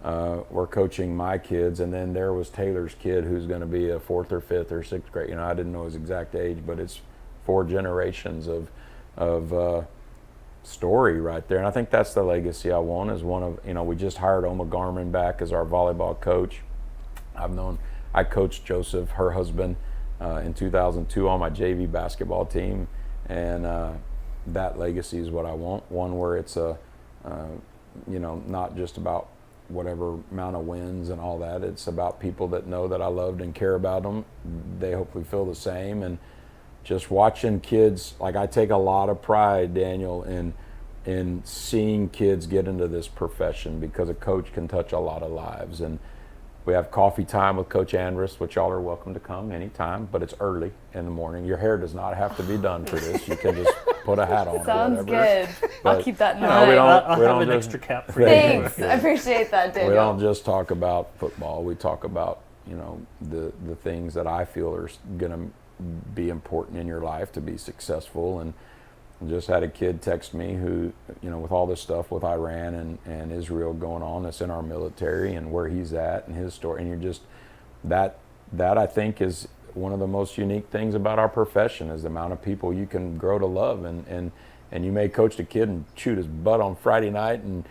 Were coaching my kids, and then there was Taylor's kid who's going to be a 4th or 5th or 6th grade. I didn't know his exact age, but it's 4 generations of story right there. And I think that's the legacy I want. Is one of, we just hired Oma Garman back as our volleyball coach. I coached Joseph, her husband, in 2002 on my JV basketball team, and that legacy is what I want. One where it's not just about whatever amount of wins and all that. It's about people that know that I loved and care about them. They hopefully feel the same. And just watching kids, like I take a lot of pride, Daniel, in seeing kids get into this profession, because a coach can touch a lot of lives. And we have coffee time with Coach Andrus, which y'all are welcome to come anytime, but it's early in the morning. Your hair does not have to be done for this. You can just put a hat on. Sounds good. But, I'll keep that in mind. I'll have an extra cap for you. Thanks. I appreciate that, Daniel. We don't just talk about football. We talk about, the things that I feel are going to be important in your life to be successful. And just had a kid text me who, with all this stuff with Iran and Israel going on, that's in our military and where he's at and his story. And you're just, that I think is one of the most unique things about our profession, is the amount of people you can grow to love. And you may coach a kid and shoot his butt on Friday night and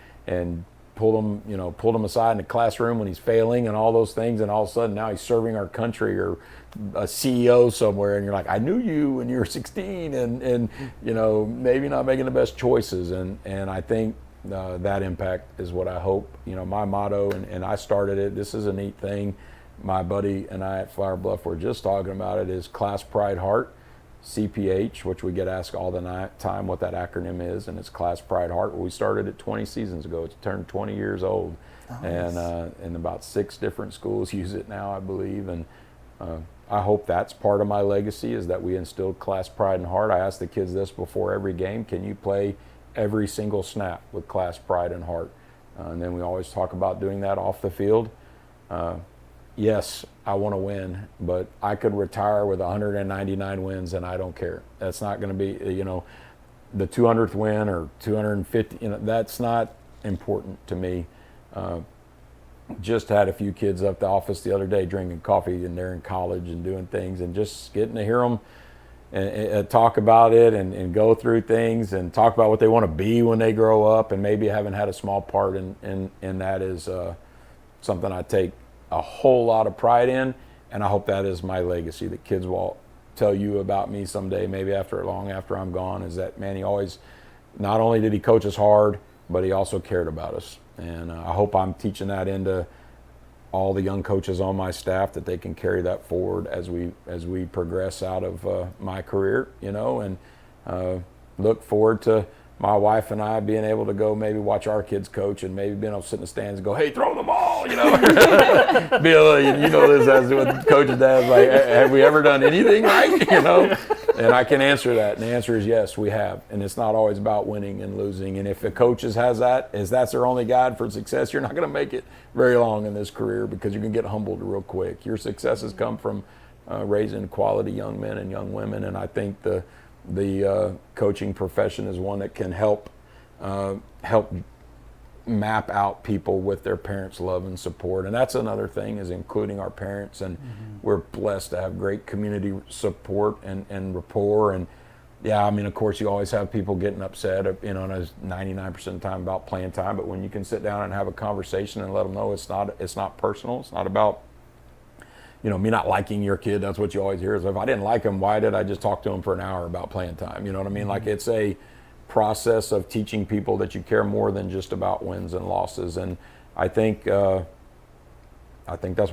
pulled him aside in the classroom when he's failing and all those things, and all of a sudden now he's serving our country or a CEO somewhere, and you're like, I knew you when you were 16, and maybe not making the best choices, and I think that impact is what I hope. My motto, and I started it, this is a neat thing, my buddy and I at Flower Bluff were just talking about it, is Class Pride Heart, CPH, which we get asked all the time what that acronym is, and it's Class Pride Heart. We started it 20 seasons ago. It's turned 20 years old. Nice. And about 6 different schools use it now, I believe. And I hope that's part of my legacy, is that we instilled Class Pride and Heart. I ask the kids this before every game: can you play every single snap with Class Pride and Heart? And then we always talk about doing that off the field. Yes, I want to win, but I could retire with 199 wins and I don't care. That's not going to be, the 200th win or 250, that's not important to me. Just had a few kids up the office the other day drinking coffee, and they're in college and doing things, and just getting to hear them and talk about it and go through things and talk about what they want to be when they grow up, and maybe haven't had a small part in that is something I take a whole lot of pride in, and I hope that is my legacy, that kids will tell you about me someday, maybe long after I'm gone, is that, man, he always, not only did he coach us hard, but he also cared about us. And I hope I'm teaching that into all the young coaches on my staff, that they can carry that forward as we progress out of my career, and look forward to my wife and I being able to go maybe watch our kids coach, and maybe being able to sit in the stands and go, hey, throw the ball, Be this as with coach's dad, like, have we ever done anything right, And I can answer that, and the answer is yes, we have. And it's not always about winning and losing. And if a coach has that's their only guide for success, you're not going to make it very long in this career, because you can get humbled real quick. Your successes come from raising quality young men and young women, and I think the coaching profession is one that can help map out people with their parents' love and support. And that's another thing, is including our parents. And we're blessed to have great community support and rapport. And of course, you always have people getting upset, 99% of the time about playing time. But when you can sit down and have a conversation and let them know it's not personal, it's not about me not liking your kid. That's what you always hear, is if I didn't like him, why did I just talk to him for an hour about playing time? You know what I mean? Like, it's a process of teaching people that you care more than just about wins and losses. And I think that's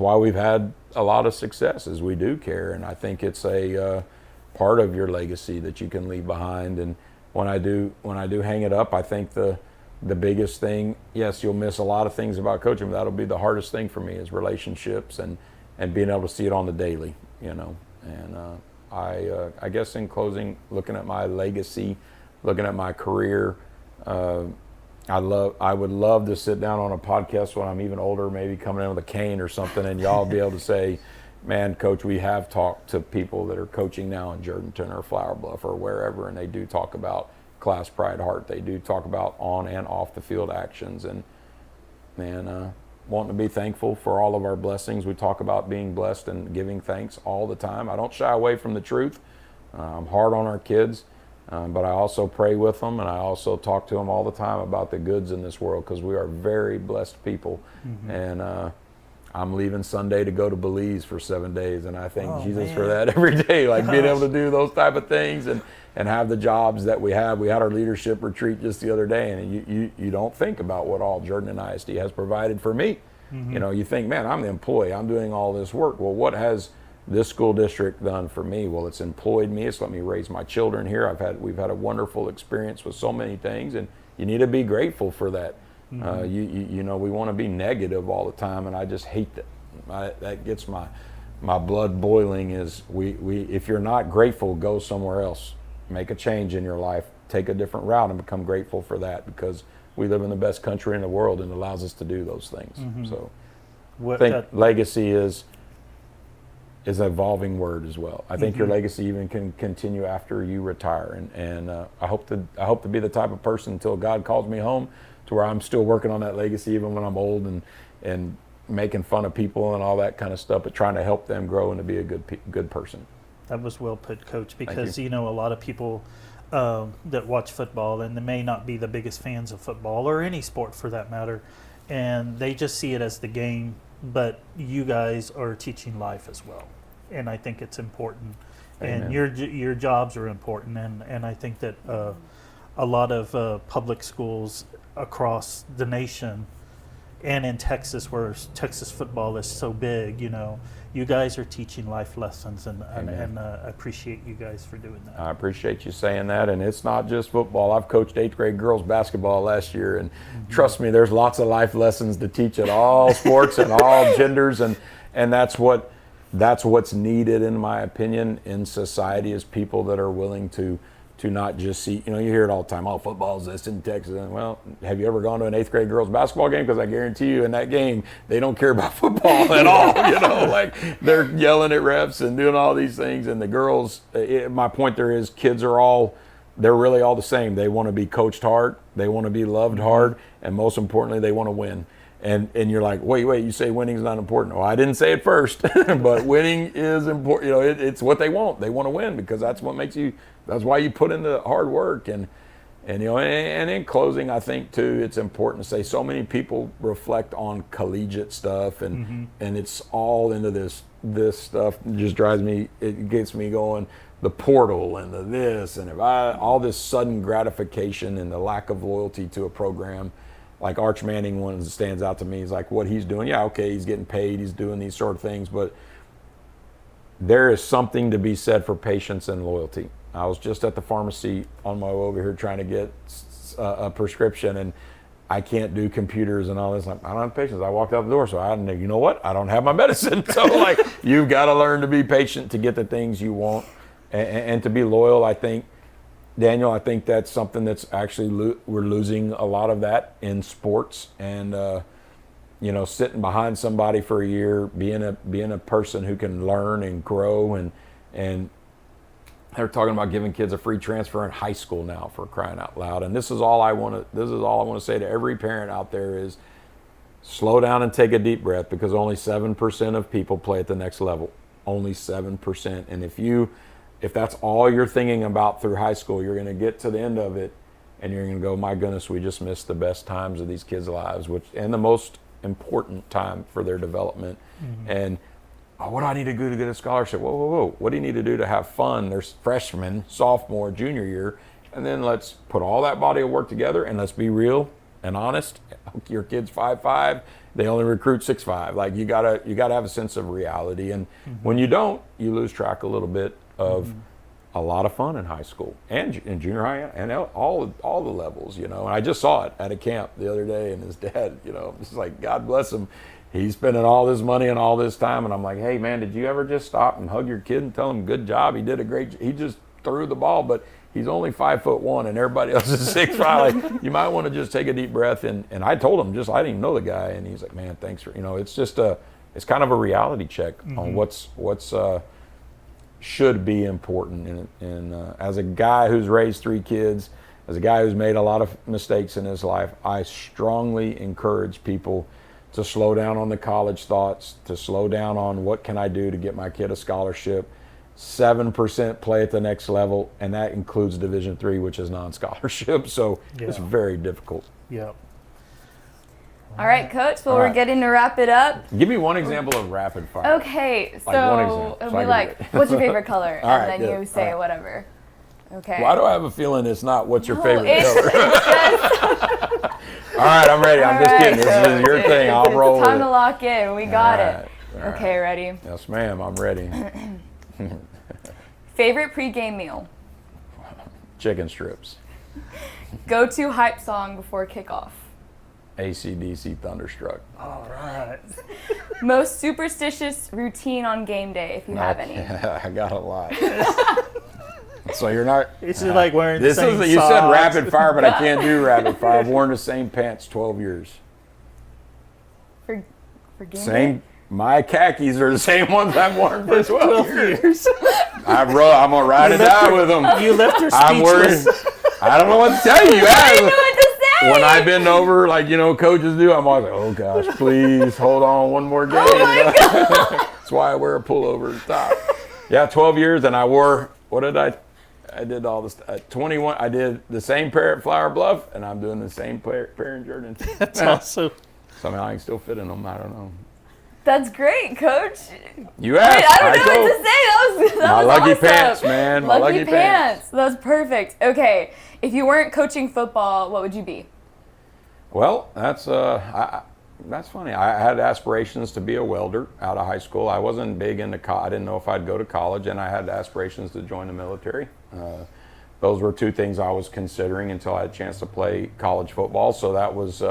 why we've had a lot of success, is we do care. And I think it's a part of your legacy that you can leave behind. And when I do hang it up, I think the biggest thing, yes, you'll miss a lot of things about coaching, but that'll be the hardest thing for me, is relationships and being able to see it on the daily, And I guess in closing, looking at my legacy, looking at my career, I would love to sit down on a podcast when I'm even older, maybe coming in with a cane or something, and y'all be able to say, man, Coach, we have talked to people that are coaching now in Jourdanton or Flower Bluff or wherever, and they do talk about class pride, heart. They do talk about on and off the field actions, and man, wanting to be thankful for all of our blessings. We talk about being blessed and giving thanks all the time. I don't shy away from the truth. I'm hard on our kids, but I also pray with them, and I also talk to them all the time about the goods in this world, because we are very blessed people. And I'm leaving Sunday to go to Belize for 7 days, and I thank Jesus for that every day, like being able to do those type of things and have the jobs that we have. We had our leadership retreat just the other day, and you don't think about what all Jourdanton ISD has provided for me. You know, you think, man, I'm the employee, I'm doing all this work. Well, what has this school district done for me? Well, it's employed me, it's let me raise my children here. We've had a wonderful experience with so many things, and you need to be grateful for that. You know, we want to be negative all the time, and I just hate that. That gets my blood boiling. Is we if you're not grateful, go somewhere else, make a change in your life, take a different route, and become grateful for that, because we live in the best country in the world, and it allows us to do those things. So I think legacy is an evolving word as well. I think your legacy even can continue after you retire, and I hope to be the type of person until God calls me home, to where I'm still working on that legacy even when I'm old, and making fun of people and all that kind of stuff, but trying to help them grow and to be a good person. That was well put, Coach, because you know, a lot of people that watch football, and they may not be the biggest fans of football or any sport for that matter, and they just see it as the game, but you guys are teaching life as well, and I think it's important. Amen. And your jobs are important, and I think that a lot of public schools across the nation and in Texas, where Texas football is so big, you know, you guys are teaching life lessons, and I appreciate you guys for doing that. I appreciate you saying that, and it's not just football. I've coached 8th grade girls basketball last year, and trust me, there's lots of life lessons to teach at all sports and all genders, and that's what's needed, in my opinion, in society, is people that are willing to not just see, you know, you hear it all the time, oh, football's this in Texas. And, well, have you ever gone to an 8th grade girls basketball game? Because I guarantee you in that game, they don't care about football at all. You know, like they're yelling at refs and doing all these things. And the girls, my point there is, kids are they're really all the same. They want to be coached hard, they want to be loved hard, and most importantly, they want to win. And you're like, wait, you say winning's not important. Well, I didn't say it first, but winning is important. You know, it's what they want. They want to win, because that's what makes you, that's why you put in the hard work. And you know, and in closing, I think too, it's important to say, so many people reflect on collegiate stuff, and it's all into this stuff. It just drives me, it gets me going. The portal and the this, and all this sudden gratification and the lack of loyalty to a program. Like Arch Manning, one that stands out to me, is like what he's doing. Yeah, okay, he's getting paid, he's doing these sort of things, but there is something to be said for patience and loyalty. I was just at the pharmacy on my way over here trying to get a prescription, and I can't do computers and all this. Like, I don't have patience. I walked out the door, so you know what? I don't have my medicine. So like, you've got to learn to be patient to get the things you want, and to be loyal. I think, Daniel, I think that's something that's actually we're losing a lot of that in sports, and you know, sitting behind somebody for a year, being a person who can learn and grow, and they're talking about giving kids a free transfer in high school now, for crying out loud. And this is all I want to say to every parent out there is, slow down and take a deep breath, because only 7% of people play at the next level. Only 7%. And if that's all you're thinking about through high school, you're going to get to the end of it and you're going to go, my goodness, we just missed the best times of these kids' lives, and the most important time for their development. And what do I need to do to get a scholarship? Whoa. What do you need to do to have fun? There's freshman, sophomore, junior year, and then let's put all that body of work together, and let's be real and honest. Your kid's 5'5", they only recruit 6'5". Like, you gotta have a sense of reality, and when you don't, you lose track a little bit of a lot of fun in high school and in junior high and all the levels, you know. And I just saw it at a camp the other day, and his dad, you know, it's like, God bless him, he's spending all this money and all this time, and I'm like, hey man, did you ever just stop and hug your kid and tell him good job? He did a great he just threw the ball, but he's only 5'1" and everybody else is 6'5". Like, you might want to just take a deep breath. And I told him, I didn't even know the guy, and he's like, man, thanks for, you know, it's just it's kind of a reality check on what's should be important. And as a guy who's raised 3 kids, as a guy who's made a lot of mistakes in his life, I strongly encourage people to slow down on the college thoughts, to slow down on what can I do to get my kid a scholarship. 7% play at the next level, and that includes Division III, which is non-scholarship. So it's very difficult. Yep. All right, Coach. Well, we're getting to wrap it up. Give me one example of rapid fire. Okay, so one example, it'll so I be can like, do it. what's your favorite color? All And right, then good. you say All right. whatever. Okay. Why do I have a feeling it's not what's your No, favorite it's color? All right, I'm ready. I'm just kidding. This is your thing. I'll roll It's time with to it. lock in. We got All it. right, all Okay, ready? Yes, ma'am. I'm ready. Favorite pregame meal? Chicken strips. Go-to hype song before kickoff? AC/DC Thunderstruck. All right. Most superstitious routine on game day, if you have any. I got a lot. So you're not. It's just like wearing This the same is you said socks. rapid fire, but I can't do rapid fire. I've worn the same pants 12 years. For game day? Same. My khakis are the same ones I've worn for 12 years. years. I'm gonna ride or die with them. You left her I'm worried. speechless. I don't know what to tell you. I didn't know what to say. When I bend over, like coaches do, I'm always like, oh gosh, please hold on one more game. That's why I wear a pullover top. Yeah, 12 years, and I wore. What did I? I did all this. 21. I did the same pair at Flower Bluff, and I'm doing the same pair in Jourdanton. That's awesome. Somehow I can still fit in them. I don't know. That's great, Coach. You asked. I don't know what to say. That My was lucky awesome. pants, man. My lucky pants. That's perfect. Okay, if you weren't coaching football, what would you be? Well, that's funny. I had aspirations to be a welder out of high school. I wasn't big into I didn't know if I'd go to college, and I had aspirations to join the military. Those were 2 things I was considering until I had a chance to play college football. So that was,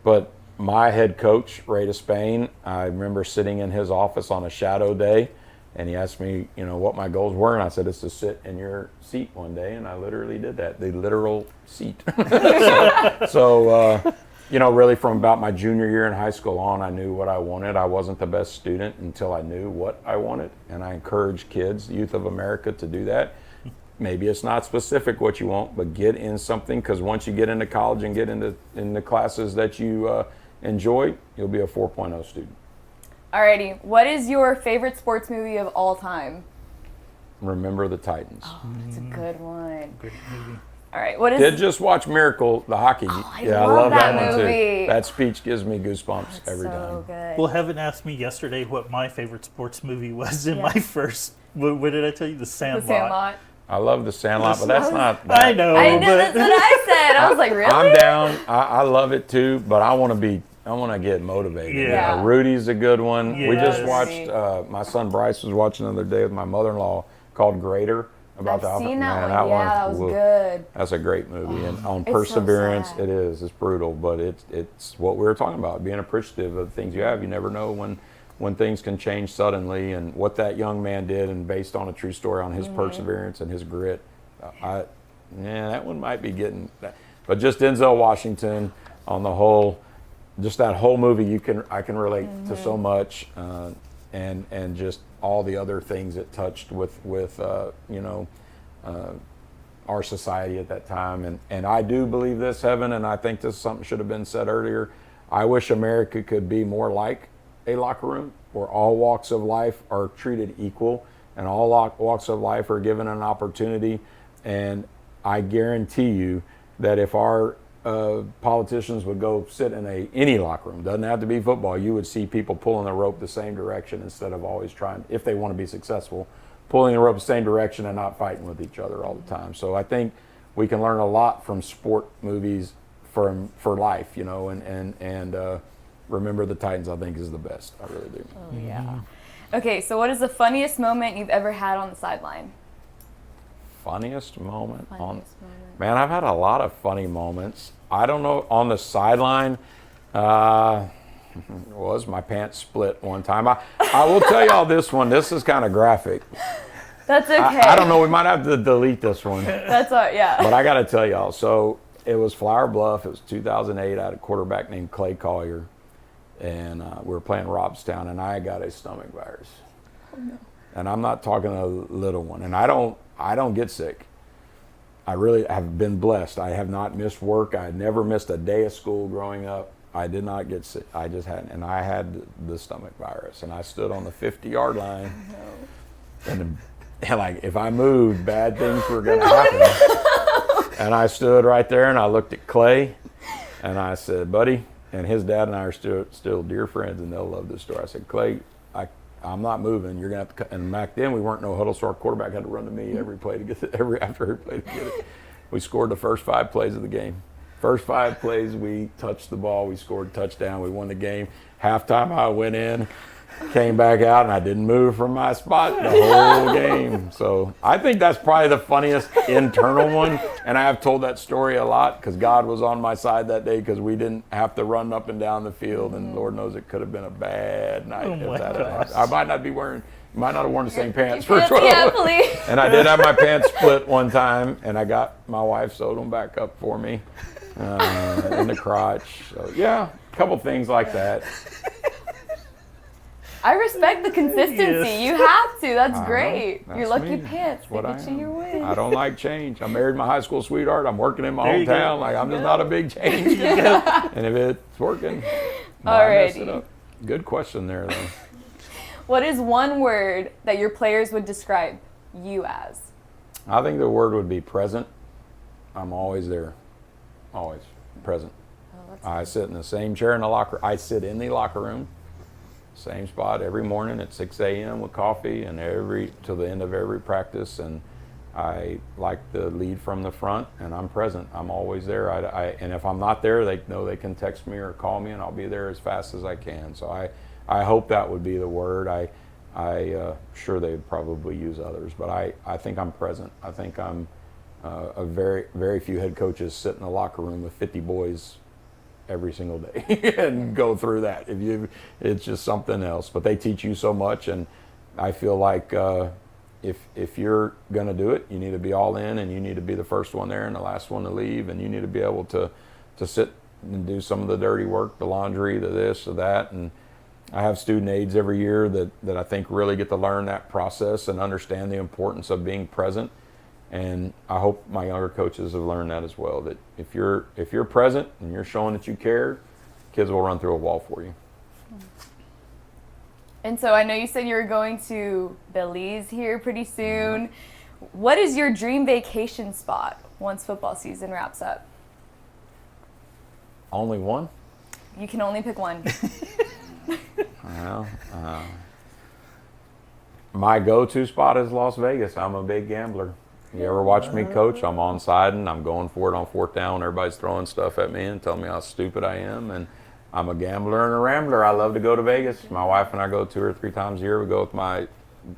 but my head coach, Ray de Spain, I remember sitting in his office on a shadow day, and he asked me, what my goals were, and I said, it's to sit in your seat one day, and I literally did that, the literal seat. So really from about my junior year in high school on, I knew what I wanted. I wasn't the best student until I knew what I wanted, and I encourage kids, youth of America, to do that. Maybe it's not specific what you want, but get in something, because once you get into college and get into the classes that you enjoy, you'll be a 4.0 student. Alrighty, what is your favorite sports movie of all time? Remember the Titans. Oh, that's a good one. Great movie. All right, what is? Did just watch Miracle, the hockey. I love that one movie. too. That speech gives me goosebumps That's every so time. good. Well, Heaven asked me yesterday what my favorite sports movie was in Yeah. my first. What did I tell you? The Sandlot. The Sandlot. I love the Sandlot, but that's not. I know. I know, but that's what I said. I was like, really? I'm down. I love it too, but I want to get motivated. Yeah. Rudy's a good one. We just Yes. watched. My son Bryce was watching the other day with my mother-in-law called Greater. I've seen that Man, one. Yeah, that was woo, good. That's a great movie, and on It's so perseverance, sad. it is. It's brutal, but it's what we were talking about. Being appreciative of the things you have. You never know when things can change suddenly, and what that young man did, and based on a true story on his perseverance and his grit. That one might be getting. But just Denzel Washington on the whole, just that whole movie, I can relate to so much, and just all the other things it touched with our society at that time. And I do believe this, Heaven, and I think this is something should have been said earlier. I wish America could be more like a locker room where all walks of life are treated equal, and all walks of life are given an opportunity. And I guarantee you that if our politicians would go sit in any locker room, doesn't have to be football, you would see people pulling the rope the same direction instead of always trying, if they want to be successful, pulling the rope the same direction and not fighting with each other all the time. So I think we can learn a lot from sport movies for life, and Remember the Titans, I think, is the best. I really do. Oh, yeah. Okay, so what is the funniest moment you've ever had on the sideline? Funniest moment? Moment. Man, I've had a lot of funny moments. I don't know, on the sideline, was my pants split one time. I will tell y'all this one. This is kind of graphic. That's okay. I don't know. We might have to delete this one. That's all, yeah. But I got to tell y'all. So it was Flower Bluff. It was 2008. I had a quarterback named Clay Collier. and we were playing Robstown, and I got a stomach virus. Oh, no. And I'm not talking a little one. And I don't get sick. I really have been blessed. I have not missed work. I never missed a day of school growing up. I did not get sick. I just hadn't. And I had the stomach virus. And I stood on the 50-yard line. And like, if I moved, bad things were going to happen. And I stood right there, and I looked at Clay, and I said, buddy, and his dad and I are still dear friends, and they'll love this story. I said, Clay, I'm not moving. You're gonna have to cut. And back then we weren't no huddle, so our quarterback had to run to me every play to get it, after every play to get it. We scored the first 5 plays of the game. First 5 plays, we touched the ball. We scored a touchdown. We won the game. Halftime, I went in, came back out, and I didn't move from my spot the whole game. So I think that's probably the funniest internal one. And I have told that story a lot because God was on my side that day because we didn't have to run up and down the field. And Lord knows it could have been a bad night if that had happened. I might not have worn the same pants for 12. Yeah, please. And I did have my pants split one time, and I got my wife sewed them back up for me in the crotch. So yeah, a couple things like that. I respect the consistency. Yes. You have to. That's great. That's your lucky me. pants. That's what They I get you am. your win. I don't like change. I married my high school sweetheart. I'm working in my There you go. hometown. Like, I'm just not a big change guy. And if it's working, why mess it Alrighty. up? Good question there, though. What is one word that your players would describe you as? I think the word would be present. I'm always there. Always present. Oh, that's I sit in the same chair in the locker. I sit in the locker room, same spot every morning at 6 a.m. with coffee, and till the end of every practice. And I like to lead from the front, and I'm present. I'm always there. And if I'm not there, they know they can text me or call me, and I'll be there as fast as I can. So I hope that would be the word. Sure they would probably use others, but I think I'm present. I think I'm a very few head coaches sit in a locker room with 50 boys every single day and go through that. It's just something else. But they teach you so much, and I feel like if you're going to do it, you need to be all in, and you need to be the first one there and the last one to leave, and you need to be able to sit and do some of the dirty work, the laundry, the this, the that. And I have student aides every year that I think really get to learn that process and understand the importance of being present. And I hope my younger coaches have learned that as well, that if you're present and you're showing that you care, kids will run through a wall for you. And so I know you said you were going to Belize here pretty soon. What is your dream vacation spot once football season wraps up? Only one? You can only pick one. Well, my go-to spot is Las Vegas. I'm a big gambler. You ever watch me coach? I'm on side and I'm going for it on 4th down. Everybody's throwing stuff at me and telling me how stupid I am. And I'm a gambler and a rambler. I love to go to Vegas. My wife and I go 2 or 3 times a year. We go with my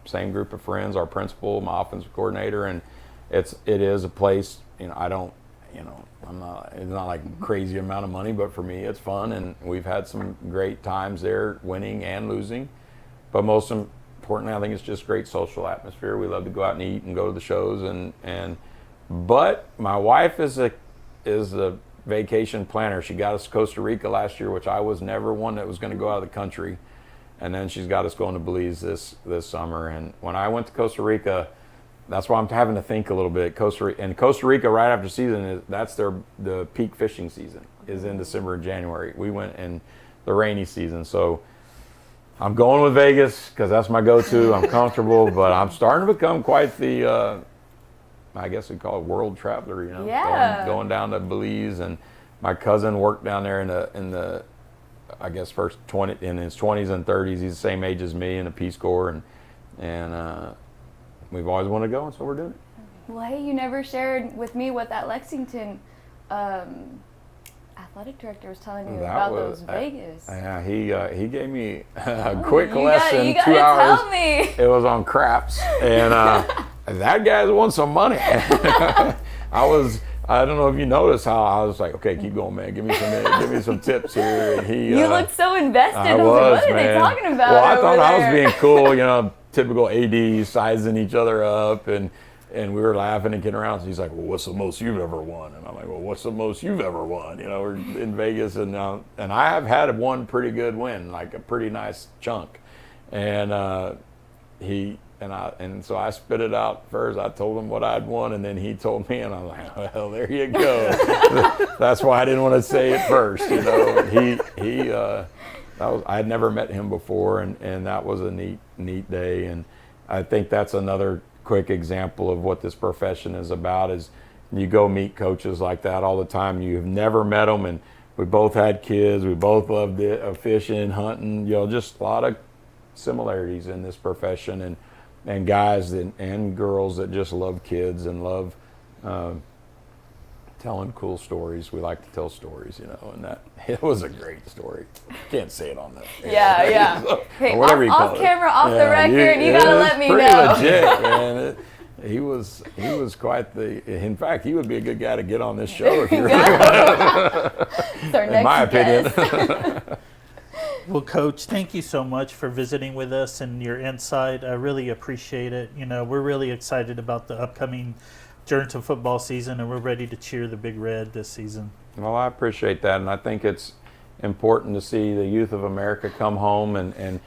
same group of friends, our principal, my offensive coordinator, and it is a place. It's not like a crazy amount of money, but for me, it's fun, and we've had some great times there, winning and losing. But most importantly, I think it's just great social atmosphere. We love to go out and eat and go to the shows, but my wife is a vacation planner. She got us to Costa Rica last year, which I was never one that was going to go out of the country. And then she's got us going to Belize this summer. And when I went to Costa Rica, that's why I'm having to think a little bit. Costa Rica, right after season, that's the peak fishing season is in December and January. We went in the rainy season. So I'm going with Vegas because that's my go-to. I'm comfortable, but I'm starting to become quite the, I guess we'd call it world traveler, Yeah. going down to Belize. And my cousin worked down there in the I guess in his 20s and 30s. He's the same age as me in the Peace Corps, and we've always wanted to go, and so we're doing it. Well, hey, you never shared with me what that Lexington athletic director was telling you about those Vegas. Yeah, he gave me a quick lesson. You 2 hours. tell me. It was on craps, and that guy's won some money. I don't know if you noticed how I was like, okay, keep going, man. Give me some tips here. And You looked so invested. I was was, like, what are they man. talking about? Well, I over thought I was there? being cool, typical AD sizing each other up, and And we were laughing and getting around. So he's like, well, what's the most you've ever won? And I'm like, well, what's the most you've ever won? You know, we're in Vegas, and I have had one pretty good win, like a pretty nice chunk. And so I spit it out first. I told him what I'd won, and then he told me, and I'm like, well, there you go. That's why I didn't want to say it first. You know, I had never met him before, and that was a neat day. And I think that's another quick example of what this profession is about. Is you go meet coaches like that all the time. You've never met them, and we both had kids. We both loved it, fishing, hunting. You know, just a lot of similarities in this profession, and guys and girls that just love kids and love telling cool stories. We like to tell stories, you know, and that it was a great story. Can't say it on the air. Yeah. So, hey, or whatever you call off it. camera, off the record, you gotta let me pretty know. Legit, man. He was quite in fact, he would be a good guy to get on this show if you really want. It's our In my next opinion. Well, Coach, thank you so much for visiting with us and your insight. I really appreciate it. You know, we're really excited about the upcoming Jourdanton football season, and we're ready to cheer the Big Red this season. Well, I appreciate that, and I think it's important to see the youth of America come home and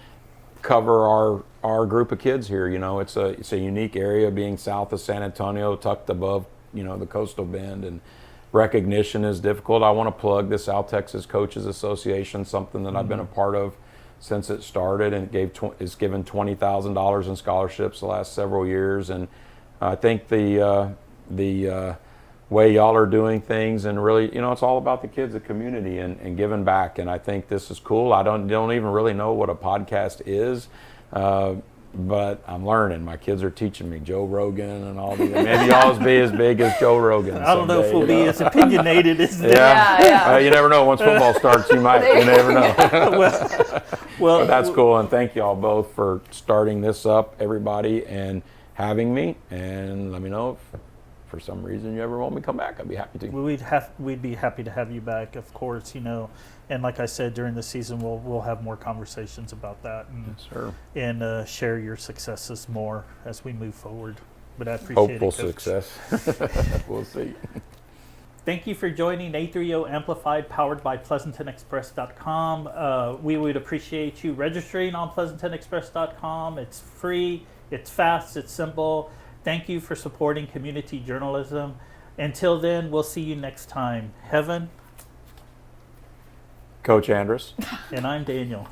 cover our group of kids here. You know, it's a unique area, being south of San Antonio, tucked above, you know, the coastal bend, and recognition is difficult. I want to plug the South Texas Coaches Association, something that I've been a part of since it started, and it's given $20,000 in scholarships the last several years. And I think the way y'all are doing things, and really, you know, it's all about the kids, the community, and giving back. And I think this is cool. I don't even really know what a podcast is, but I'm learning. My kids are teaching me Joe Rogan and all these. Maybe y'all be as big as Joe Rogan. I don't know if we'll someday, be as opinionated as that. Yeah. You never know. Once football starts, you might. You never know. Well, But that's cool, and thank y'all both for starting this up, everybody, and having me. And let me know if for some reason you ever want me to come back. I'd be happy to. We'd be happy to have you back, of course. You know, and like I said, during the season, we'll have more conversations about that, and Yes, sir. and share your successes more as we move forward. But I appreciate Hopeful it, Coach. success. We'll see. Thank you for joining A30 Amplified, powered by PleasantonExpress.com. We would appreciate you registering on PleasantonExpress.com. It's free, it's fast, it's simple. Thank you for supporting community journalism. Until then, we'll see you next time. Heaven. Coach Andrus. And I'm Daniel.